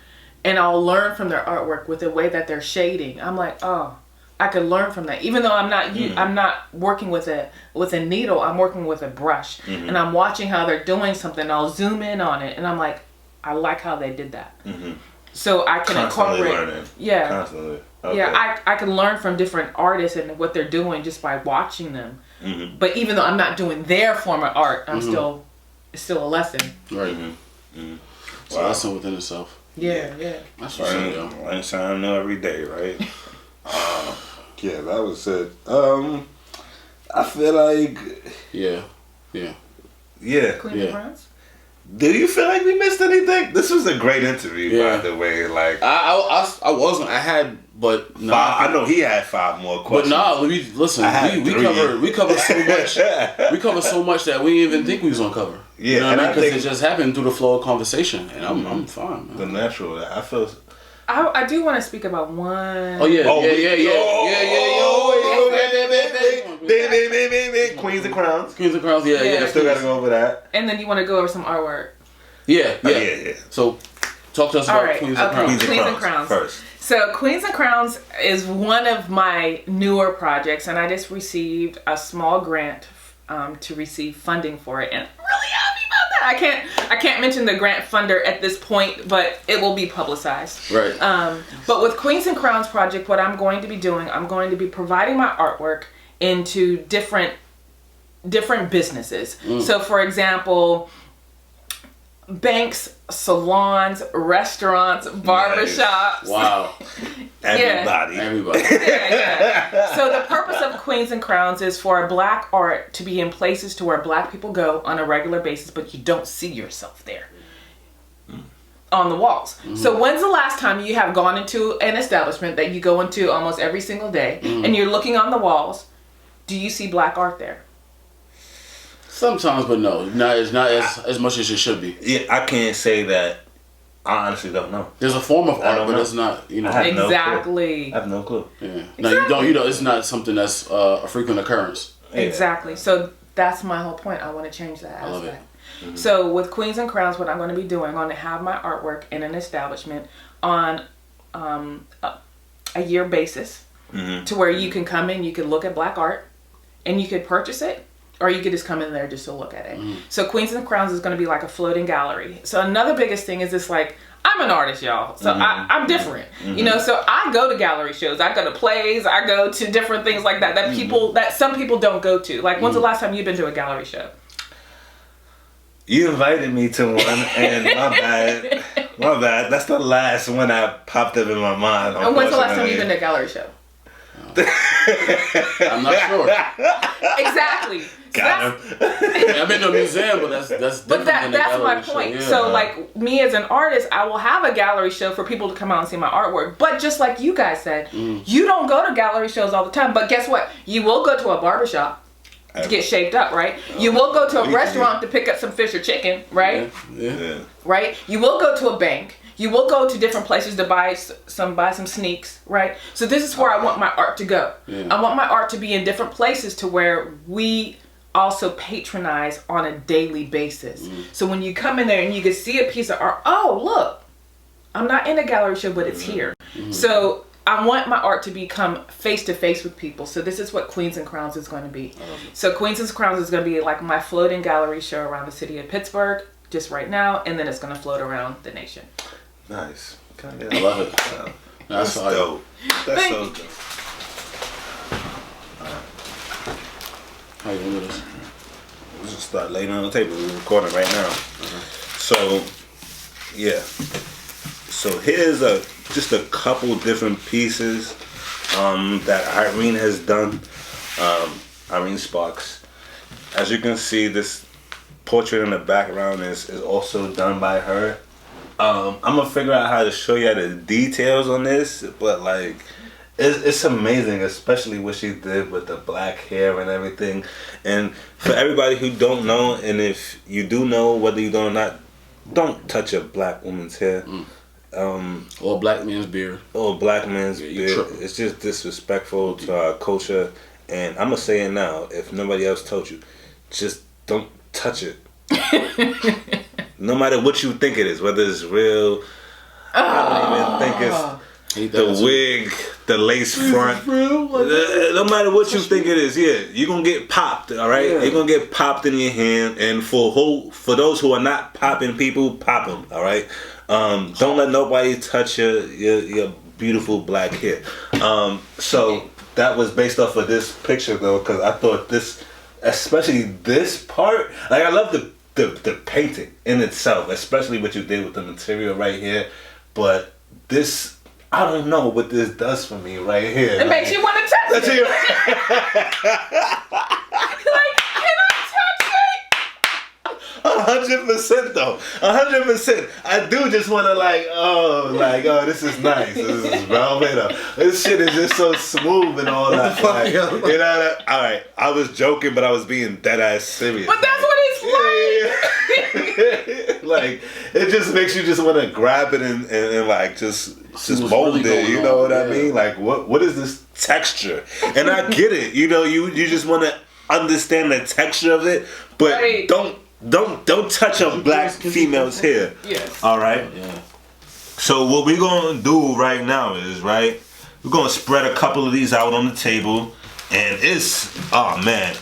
and I'll learn from their artwork with the way that they're shading. I'm like, oh, I could learn from that. Even though I'm not working with a needle, I'm working with a brush. And I'm watching how they're doing something. I'll zoom in on it, and I'm like, I like how they did that. So I can incorporate. Learning. Yeah. Constantly. Okay. Yeah, I can learn from different artists and what they're doing just by watching them. But even though I'm not doing their form of art, I'm it's still a lesson. Right. It's a lesson within itself. Yeah. That's right. Learn something new every day, right? Yeah, that was it. I feel like Yeah. Queen of France? Do you feel like we missed anything? This was a great interview, by the way. Like I wasn't. I had, but no. I know he had 5 more questions. But no, we covered so much. We covered so much that we didn't even think we was gonna cover. Yeah, you know what I mean? Because it just happened through the flow of conversation, and I'm fine. Man. The natural. I feel. I do want to speak about one. Oh yeah. Queens and Crowns. Queens and Crowns. Yeah. Still gotta go over that. And then you want to go over some artwork. Yeah. So, talk to us about Queens and Crowns. Queens and Crowns first. So Queens and Crowns is one of my newer projects, and I just received a small grant to receive funding for it, and I'm really happy about that. I can't mention the grant funder at this point, but it will be publicized. Right. But with Queens and Crowns project, what I'm going to be doing, I'm going to be providing my artwork into different different businesses. So for example, banks, salons, restaurants, barbershops. Wow. Everybody. Yeah. So the purpose of Queens and Crowns is for black art to be in places to where black people go on a regular basis, but you don't see yourself there on the walls. So when's the last time you have gone into an establishment that you go into almost every single day and you're looking on the walls? Do you see black art there? Sometimes, but no, it's not as much as it should be. Yeah, I can't say that. I honestly don't know. There's a form of art, but it's not, you know. Exactly. I have no clue. Yeah. Exactly. No, you don't. You know, it's not something that's a frequent occurrence. Yeah. Exactly. So that's my whole point. I want to change that. I love it. So with Queens and Crowns, what I'm going to be doing, I'm going to have my artwork in an establishment on a year basis, to where you can come in, you can look at black art, and you could purchase it. Or you could just come in there just to look at it. So Queens and Crowns is going to be like a floating gallery. So another biggest thing is this, like, I'm an artist, y'all. So I'm different. You know, so I go to gallery shows. I go to plays. I go to different things like that that some people don't go to. Like, when's the last time you've been to a gallery show? You invited me to one, and my bad. My bad. That's the last one that popped up in my mind. And when's the last time you've been to a gallery show? I'm not sure. Exactly. Got him. I've been to a museum, but that's different. But than a that's my gallery show. point. Yeah. So, like, me as an artist, I will have a gallery show for people to come out and see my artwork. But just like you guys said, you don't go to gallery shows all the time. But guess what? You will go to a barbershop to get shaped up, right? You will go to a restaurant to pick up some fish or chicken, right? Yeah. Right? You will go to a bank. You will go to different places to buy some sneaks, right? So this is where I want my art to go. I want my art to be in different places to where we also patronize on a daily basis. So when you come in there and you can see a piece of art, oh, look, I'm not in a gallery show, but it's here. So I want my art to become face to face with people. So this is what Queens and Crowns is going to be. So Queens and Crowns is going to be like my floating gallery show around the city of Pittsburgh, just right now, and then it's going to float around the nation. Nice. I love it. That's dope. That's so dope. How you doing with this? We'll just start laying on the table. We're recording right now. So, yeah. So here's just a couple different pieces that Irene has done. Irene Sparks. As you can see, this portrait in the background is also done by her. I'm gonna figure out how to show you the details on this, but like, it's amazing, especially what she did with the black hair and everything. And for everybody who don't know, and if you do know, whether you do or not, don't touch a black woman's hair. Or a black man's beard. Or a black man's beard. It's just disrespectful to our culture. And I'm gonna say it now, if nobody else told you, just don't touch it. No matter what you think it is, whether it's real, I don't even think it's the wig, the lace front. No matter what you think it is, you're gonna get popped. All right, you're gonna get popped in your hand. And for those who are not popping people, pop them. All right, don't let nobody touch your beautiful black hair. So that was based off of this picture though, because I thought this, especially this part, like I love the painting in itself, especially what you did with the material right here. But this, I don't know what this does for me right here. It makes you want to touch it. Like, can I touch it? 100% though. 100%. I do just want to oh, this is nice. This is velvet. This shit is just so smooth and all that. Like, you know, all right. I was joking, but I was being dead ass serious. But that's what it's like. Like, it just makes you just want to grab it and like just mold really it. You know what I mean? Like, what is this texture? And I get it. You know, you just want to understand the texture of it, but don't touch a black female's hair. Yes. All right. Yeah. So what we're gonna do right now is we're gonna spread a couple of these out on the table, and it's man.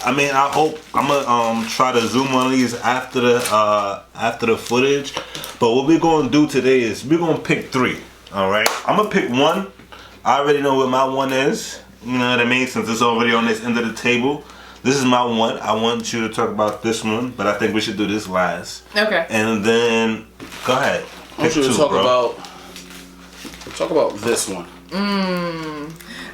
I hope I'm gonna try to zoom on these after the footage. But what we're gonna do today is we're gonna pick 3. All right. I'm gonna pick one. I already know what my one is. You know what I mean? Since it's already on this end of the table. This is my one. I want you to talk about this one, but I think we should do this last. Okay. And then go ahead. I want you to talk about this one.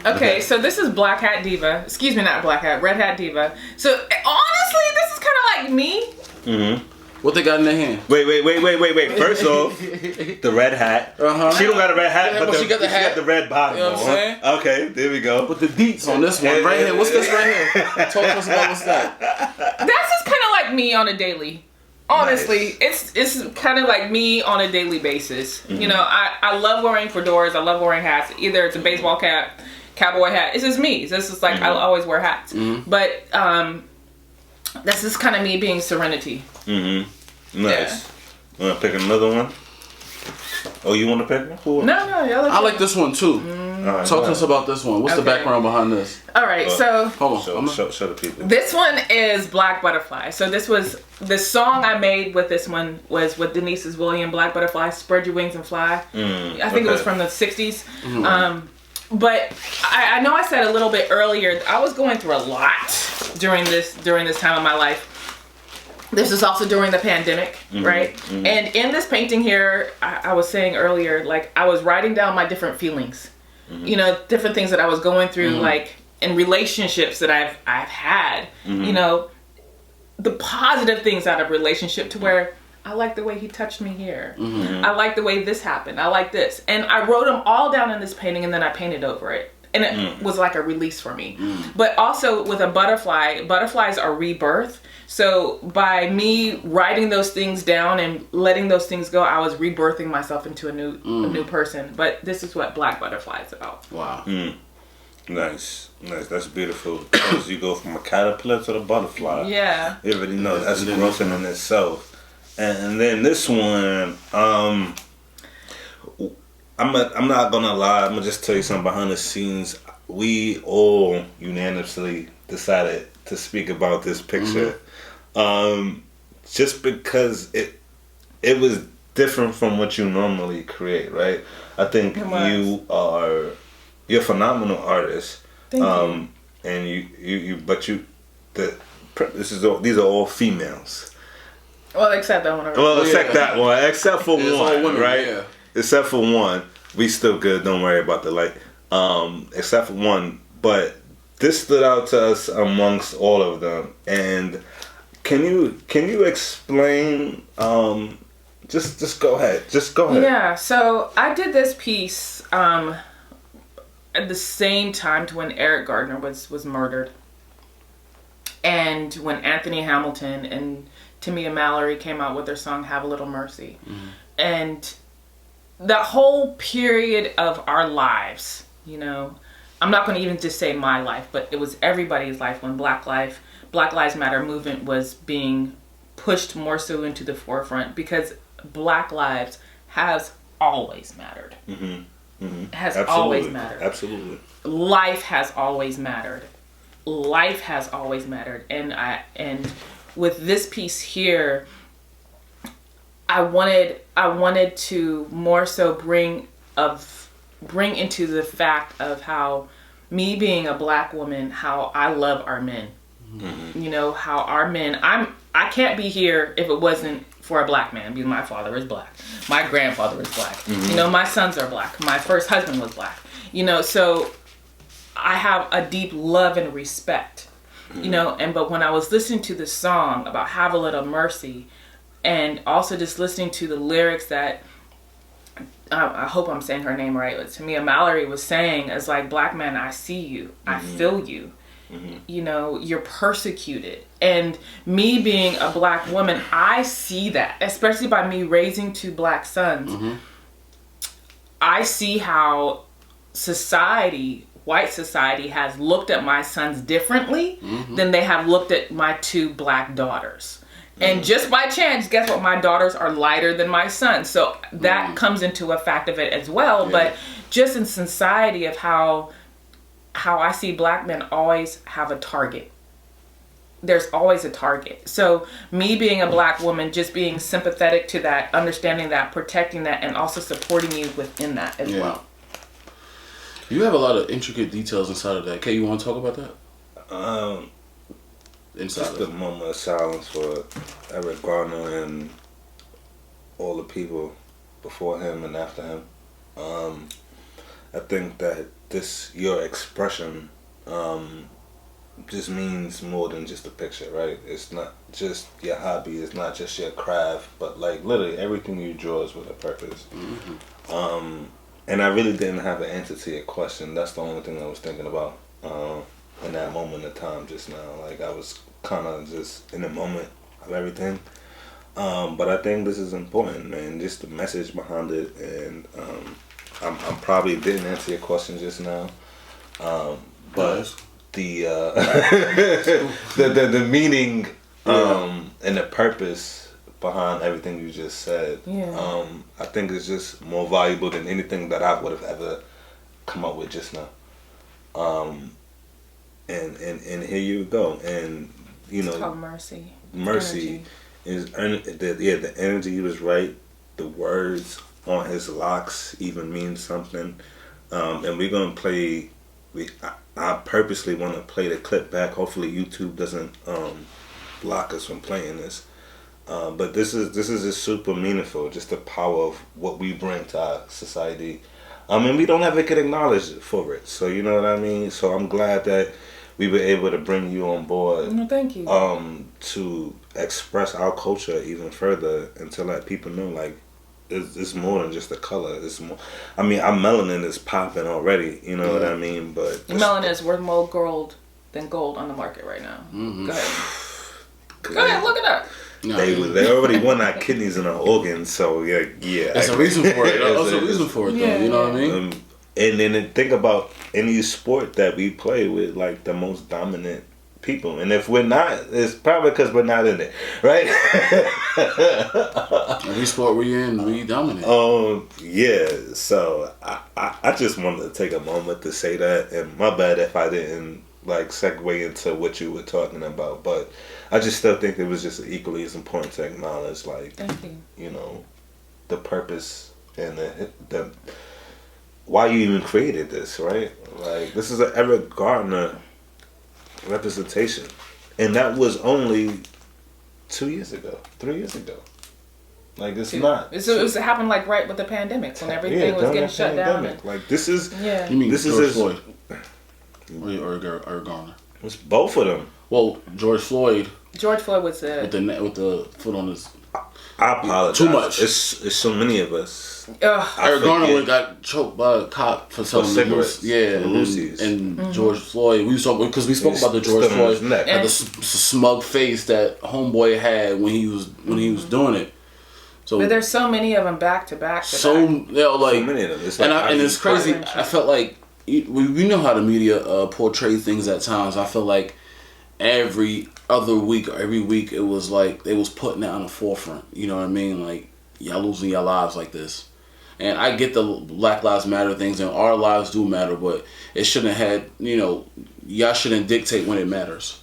Okay, so this is Black Hat Diva. Excuse me, not Black Hat, Red Hat Diva. So honestly, this is kind of like me. Mm-hmm. What they got in their hand? Wait. First off, the red hat. She don't got a red hat, yeah, but she got the hat. She got the red bottom. You know what I'm saying? Okay, there we go. With the deets on this one right here. What's this right here? Talk to us about what's that. That's just kind of like me on a daily. Honestly, nice. It's kind of like me on a daily basis. Mm-hmm. You know, I love wearing fedoras. I love wearing hats. Either it's a baseball cap, cowboy hat. It's just me. This is like I always wear hats. Mm-hmm. But this is kind of me being serenity. Mm-hmm. Nice. Yeah. Want to pick another one? Oh, you want to pick one? Cool. No. I like this one too. Right, Talk to us about this one. What's the background behind this? All right, so hold on. Show the people. This one is Black Butterfly. So the song I made with this one was with Denise's William, Black Butterfly, Spread Your Wings and Fly. I think it was from the 60s. Mm-hmm. But I know I said a little bit earlier, I was going through a lot during this time of my life. This is also during the pandemic, right? Mm-hmm. And in this painting here, I was saying earlier, like I was writing down my different feelings, you know, different things that I was going through, like in relationships that I've had, you know, the positive things out of relationship to where I like the way he touched me here. I like the way this happened. I like this. And I wrote them all down in this painting and then I painted over it. And it was like a release for me. But also with a butterfly, butterflies are rebirth. So by me writing those things down and letting those things go, I was rebirthing myself into a new person. But this is what Black Butterfly is about. Wow. Nice. That's beautiful. Because you go from a caterpillar to the butterfly. Yeah. You already know that's growth in itself. And then this one, I'm not gonna lie. I'm gonna just tell you something behind the scenes. We all unanimously decided to speak about this picture, just because it was different from what you normally create, right? I think you're a phenomenal artist. Thank you. And these are all females. Well, except that one. That one. Except for one, women, right? Yeah. Except for one. We still good. Don't worry about the light. Except for one. But this stood out to us amongst all of them. And can you explain? Just go ahead. Yeah. So I did this piece at the same time to when Eric Gardner was murdered, and when Anthony Hamilton and Tamia Mallory came out with their song "Have a Little Mercy," and that whole period of our lives, you know, I'm not going to even just say my life, but it was everybody's life when Black Lives Matter movement was being pushed more so into the forefront, because Black lives has always mattered. Has always mattered. Absolutely. Life has always mattered. And with this piece here, I wanted to more so bring into the fact of how me being a Black woman, how I love our men. You know, how our men, I can't be here if it wasn't for a Black man, because my father is Black. My grandfather is Black. You know, my sons are Black. My first husband was Black. You know, so I have a deep love and respect. You know, but when I was listening to the song about Have a Little Mercy, and also just listening to the lyrics that I hope I'm saying her name right, Tamia Mallory was saying, as like, Black man, I see you, I feel you. You know, you're persecuted. And me being a Black woman, I see that, especially by me raising two Black sons. I see how white society has looked at my sons differently than they have looked at my two Black daughters. And just by chance, guess what? My daughters are lighter than my sons. So that comes into a fact of it as well. But just in society of how I see Black men always have a target. There's always a target. So me being a Black woman, just being sympathetic to that, understanding that, protecting that, and also supporting you within that as well. You have a lot of intricate details inside of that. Okay, you want to talk about that? inside just of it. a moment of silence for Eric Garner and all the people before him and after him. I think that your expression just means more than just a picture, right? It's not just your hobby, it's not just your craft, but like literally everything you draw is with a purpose. And I really didn't have an answer to your question. That's the only thing I was thinking about in that moment of time just now. Like I was kind of just in the moment of everything. But I think this is important, man. Just the message behind it, and I'm probably didn't answer your question just now, but the the meaning and the purpose behind everything you just said, I think it's just more valuable than anything that I would have ever come up with just now. And here you go, and you know, it's called mercy. Mercy is the energy was right. The words on his locks even mean something, and we're gonna play. I purposely want to play the clip back. Hopefully, YouTube doesn't block us from playing this. But this is just super meaningful. Just the power of what we bring to our society. And we don't ever get acknowledged for it. So you know what I mean. So I'm glad that we were able to bring you on board. No, thank you. To express our culture even further and to let people know like it's more than just the color. It's more. I mean, our melanin is popping already. You know what I mean. But melanin is worth more gold than gold on the market right now. Go ahead, look it up. No, they already won our kidneys and our organs, so yeah. There's a reason for it. There's a reason for it, though. You know what I mean? And then think about any sport that we play with, like the most dominant people, and if we're not, it's probably because we're not in it, right? Every sport we're in, we dominate. Yeah. So I just wanted to take a moment to say that, and my bad if I didn't like segue into what you were talking about, but I just still think it was just equally as important to acknowledge, like, you know, the purpose and the why you even created this, right? Like, this is an Eric Gardner representation, and that was only 2 years ago, 3 years ago. Like, it's not. It happened like right with the pandemic when everything was getting shut down. And, like, this is. Yeah. You mean this George is Floyd? Or Garner? It's both of them. Well, George Floyd was with the foot on his. I apologize. Too much. It's so many of us. Eric Garner got choked by a cop for selling cigarettes. And George Floyd. We spoke about the George Floyd and the smug face that homeboy had when he was doing it. So, but there's so many of them back to back. So many of them. It's like, and it's crazy. I felt like we know how the media portray things at times. I feel like every other week or every week it was like they was putting that on the forefront. You know what I mean? Like, y'all losing your lives like this. And I get the Black Lives Matter things, and our lives do matter, but it shouldn't have had, y'all shouldn't dictate when it matters.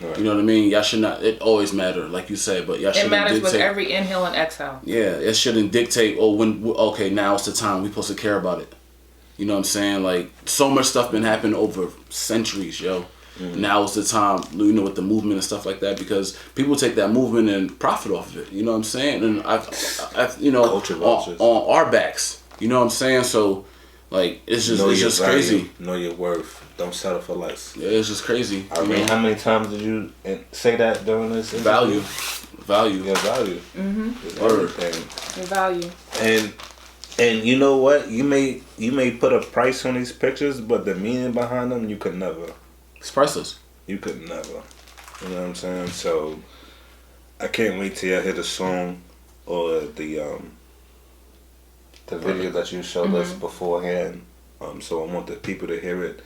Right. You know what I mean? Y'all should not, it always matter, like you say, but y'all shouldn't dictate. It matters with every inhale and exhale. Yeah, it shouldn't dictate, now it's the time, we supposed to care about it. You know what I'm saying? Like, so much stuff been happening over centuries, yo. Now is the time, with the movement and stuff like that, because people take that movement and profit off of it. You know what I'm saying? And on our backs. You know what I'm saying? So, like, it's just crazy. Know your worth. Don't settle for less. Yeah, it's just crazy. I mean, how many times did you say that during this interview? Value. Yeah, value. It's everything. Your value. And you know what? You may put a price on these pictures, but the meaning behind them, you could never. It's priceless. You could never. You know what I'm saying? So I can't wait till I hear the song or the video that you showed us beforehand. So I want the people to hear it.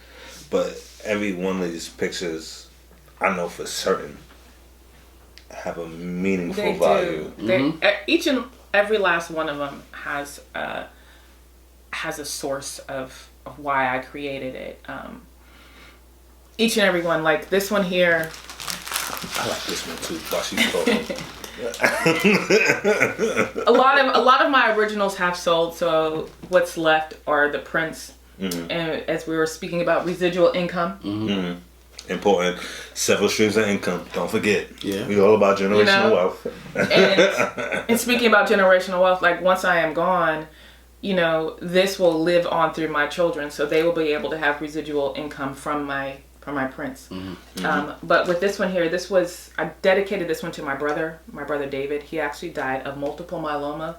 But every one of these pictures, I know for certain, have a meaningful value. Each and every last one of them has a source of why I created it. Each and every one, like this one here. I like this one too. While she's talking. a lot of my originals have sold, so what's left are the prints. And as we were speaking about residual income. Important. Several streams of income. Don't forget. Yeah. We all about generational wealth. and speaking about generational wealth, like once I am gone, this will live on through my children, so they will be able to have residual income from my prints. But with this one here, I dedicated this one to my brother David. He actually died of multiple myeloma.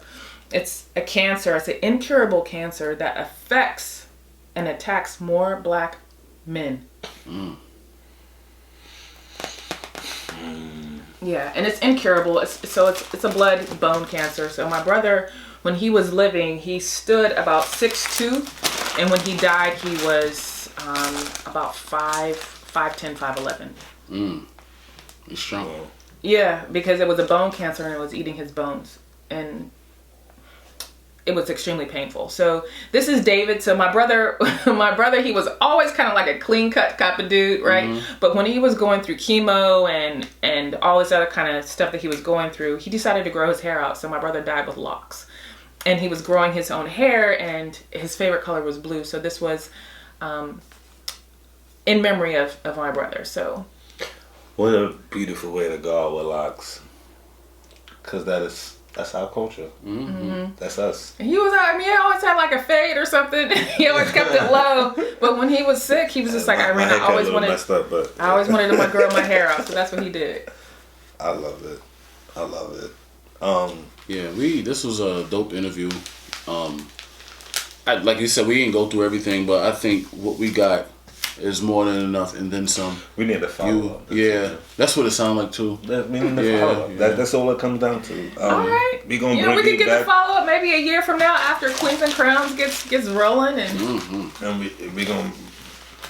It's a cancer. It's an incurable cancer that affects and attacks more black men. Yeah, and it's incurable. It's a blood bone cancer. So my brother, when he was living, he stood about 6'2", and when he died, he was about 5'10", 5'11". He's strong. Yeah, because it was a bone cancer and it was eating his bones, and it was extremely painful. So this is David. So my brother, he was always kind of like a clean cut type of dude, right? But when he was going through chemo and all this other kind of stuff that he was going through, he decided to grow his hair out. So my brother died with locks, and he was growing his own hair, and his favorite color was blue. So this was in memory of my brother. So what a beautiful way to go out with locks, because that's our culture. That's us. He was, he always had like a fade or something. He always kept it low. But when he was sick, he was just like, Irene, I always wanted to grow my hair out. So that's what he did. I love it. This was a dope interview. Like you said, we didn't go through everything, but I think what we got is more than enough, and then some. We need to follow up. That's what it sounds like too. We need to follow up. That's all it comes down to. All right. We could get the follow up maybe a year from now after Queens and Crowns gets rolling, and we gonna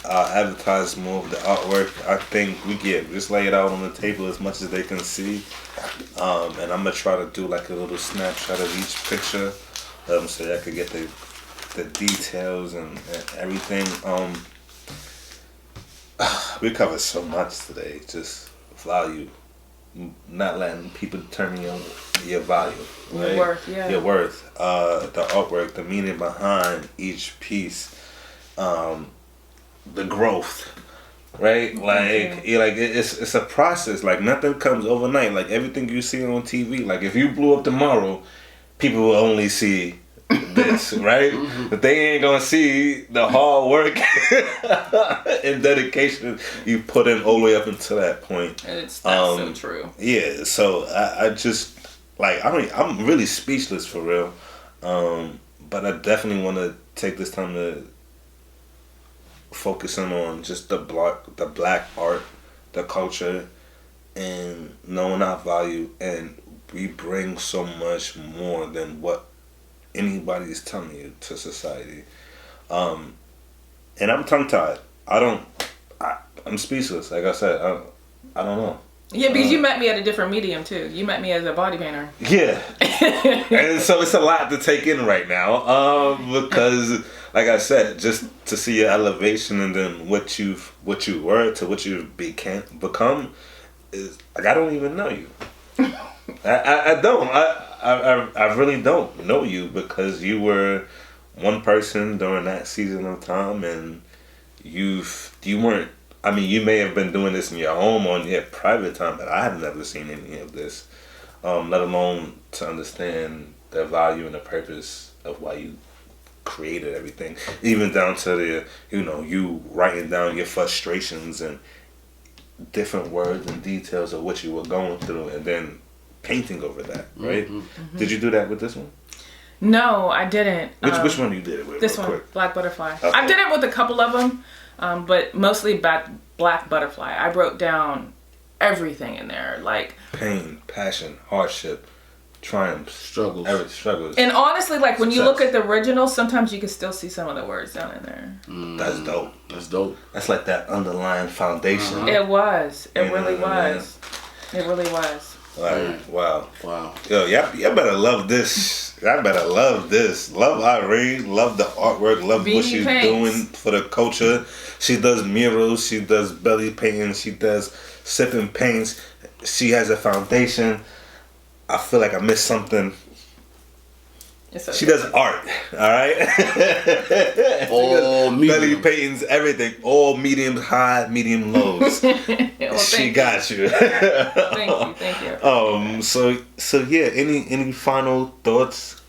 advertise more of the artwork. I think we just lay it out on the table as much as they can see, and I'm gonna try to do like a little snapshot of each picture, so I could get the details and everything. We covered so much today. Just value, not letting people determine your value, right? Your worth, yeah. Your worth, the artwork, the meaning behind each piece, the growth, right? Like, it's a process. Like nothing comes overnight. Like everything you see on TV. Like if you blew up tomorrow, people will only see this, right? But they ain't gonna see the hard work and dedication you put in all the way up until that point. It's so true. Yeah, so I just I'm really speechless for real. But I definitely want to take this time to focus on just the black art, the culture, and knowing our value, and we bring so much more than what anybody is telling you to society. And I'm tongue tied. I'm speechless. Like I said, I don't know. Yeah, because you met me at a different medium too. You met me as a body painter. Yeah. And so it's a lot to take in right now. Because like I said, just to see your elevation and then what you were to what you've become is like, I don't even know you. I don't. I really don't know you, because you were one person during that season of time, and you weren't. I mean, you may have been doing this in your home or in your private time, but I have never seen any of this, let alone to understand the value and the purpose of why you created everything, even down to the, you writing down your frustrations and different words and details of what you were going through, and then painting over that, right? Did you do that with this one? No, I didn't. Which one you did it with? This one, quick? Black Butterfly. Okay. I did it with a couple of them, but mostly Black Butterfly. I wrote down everything in there, like pain, passion, hardship, triumphs, struggles. And honestly, like when you look at the original, sometimes you can still see some of the words down in there. That's dope. That's like that underlying foundation. It was. It really was. It really was. Like, wow. Yo, y'all better love this. Y'all better love this. Love Irene. Love the artwork. Love Beanie what she's doing for the culture. She does murals. She does belly painting. She does sipping paints. She has a foundation. I feel like I missed something. She does art, all right? All medium. Belly paintings, everything. All medium high, medium lows. Well, she got you. Thank you. So yeah, any final thoughts?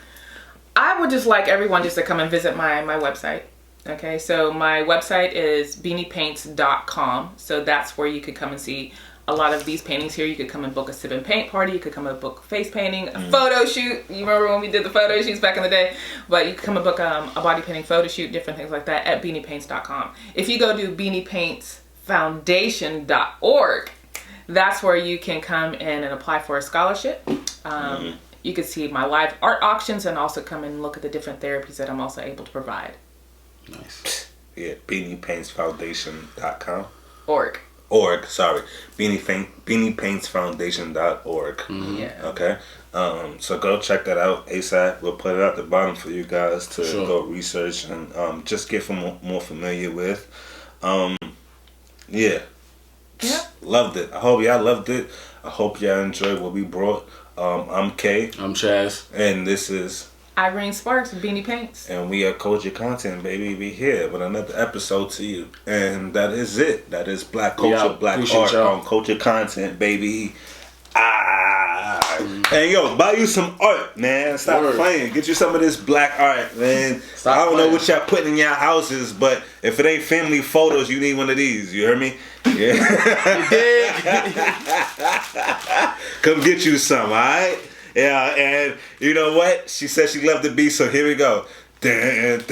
I would just like everyone just to come and visit my website. Okay, so my website is beaniepaints.com. So that's where you could come and see a lot of these paintings here. You could come and book a sip and paint party. You could come and book face painting, a photo shoot. You remember when we did the photo shoots back in the day? But you could come and book a body painting photo shoot, different things like that at beaniepaints.com. If you go to beaniepaintsfoundation.org, that's where you can come in and apply for a scholarship. You can see my live art auctions and also come and look at the different therapies that I'm also able to provide. Nice. Yeah, beaniepaintsfoundation.com. Org, sorry. Beaniepaintsfoundation.org. Yeah. Okay. So go check that out ASAP. We'll put it at the bottom for you guys to go research and just get more familiar with. Yeah. Loved it. I hope y'all loved it. I hope y'all enjoyed what we brought. I'm Kay. I'm Chaz. And this is Irene Sparks with Beanie Paints. And we are Culture Content, baby. We here with another episode to you. And that is it. That is Black Culture, Black Art on Culture Content, baby. And yo, buy you some art, man. Stop playing. Get you some of this black art, man. I don't know what y'all putting in y'all houses, but if it ain't family photos, you need one of these. You heard me? Yeah. You did. Come get you some, alright? Yeah, and you know what? She said she loved the beat, so here we go. Alright,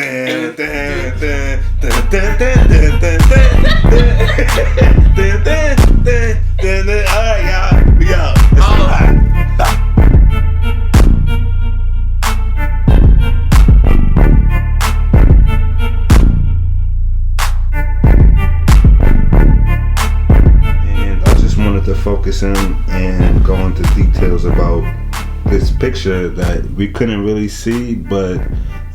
y'all. We go. And I just wanted to focus in and go into details about this picture that we couldn't really see, but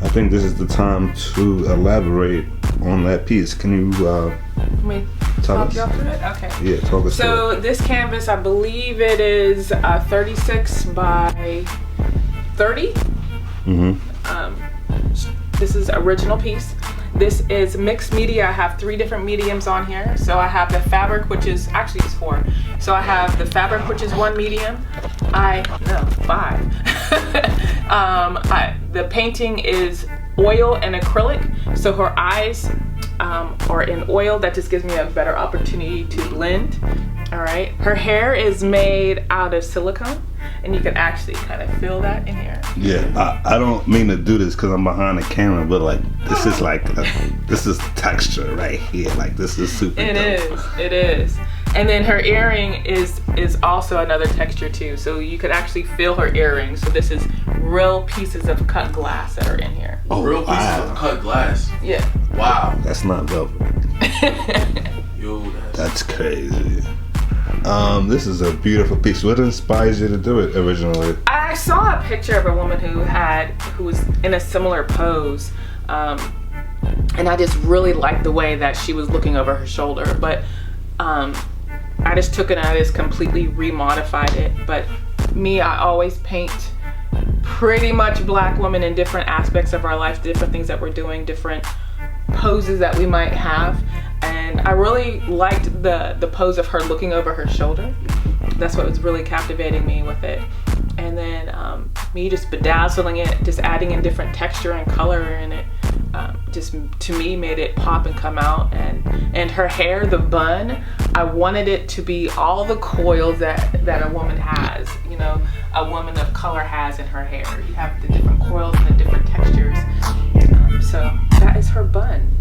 I think this is the time to elaborate on that piece. Can you talk y'all through it? Okay. Yeah, talk us through it. So this canvas, I believe it is 36 by 30. This is original piece. This is mixed media. I have 3 different mediums on here. So I have the fabric, which is, actually it's 4. So I have the fabric, which is 1 medium. 5. The painting is oil and acrylic. So her eyes are in oil. That just gives me a better opportunity to blend. All right. Her hair is made out of silicone. And you can actually kind of feel that in here. Yeah, I don't mean to do this because I'm behind the camera, but like this is like this is texture right here. Like this is super. It is. And then her earring is also another texture too. So you could actually feel her earring. So this is real pieces of cut glass that are in here. Oh, real pieces of cut glass. Yeah. Wow. That's not velvet. Yo, that's crazy. This is a beautiful piece. What inspires you to do it originally? I saw a picture of a woman who was in a similar pose, and I just really liked the way that she was looking over her shoulder. But I just took it and I just completely remodified it. But me, I always paint pretty much black women in different aspects of our life, different things that we're doing, different poses that we might have. And I really liked the pose of her looking over her shoulder. That's what was really captivating me with it. And then me just bedazzling it, just adding in different texture and color in it, just to me made it pop and come out. And her hair, the bun, I wanted it to be all the coils that a woman has, you know, a woman of color has in her hair. You have the different coils and the different textures. So that is her bun.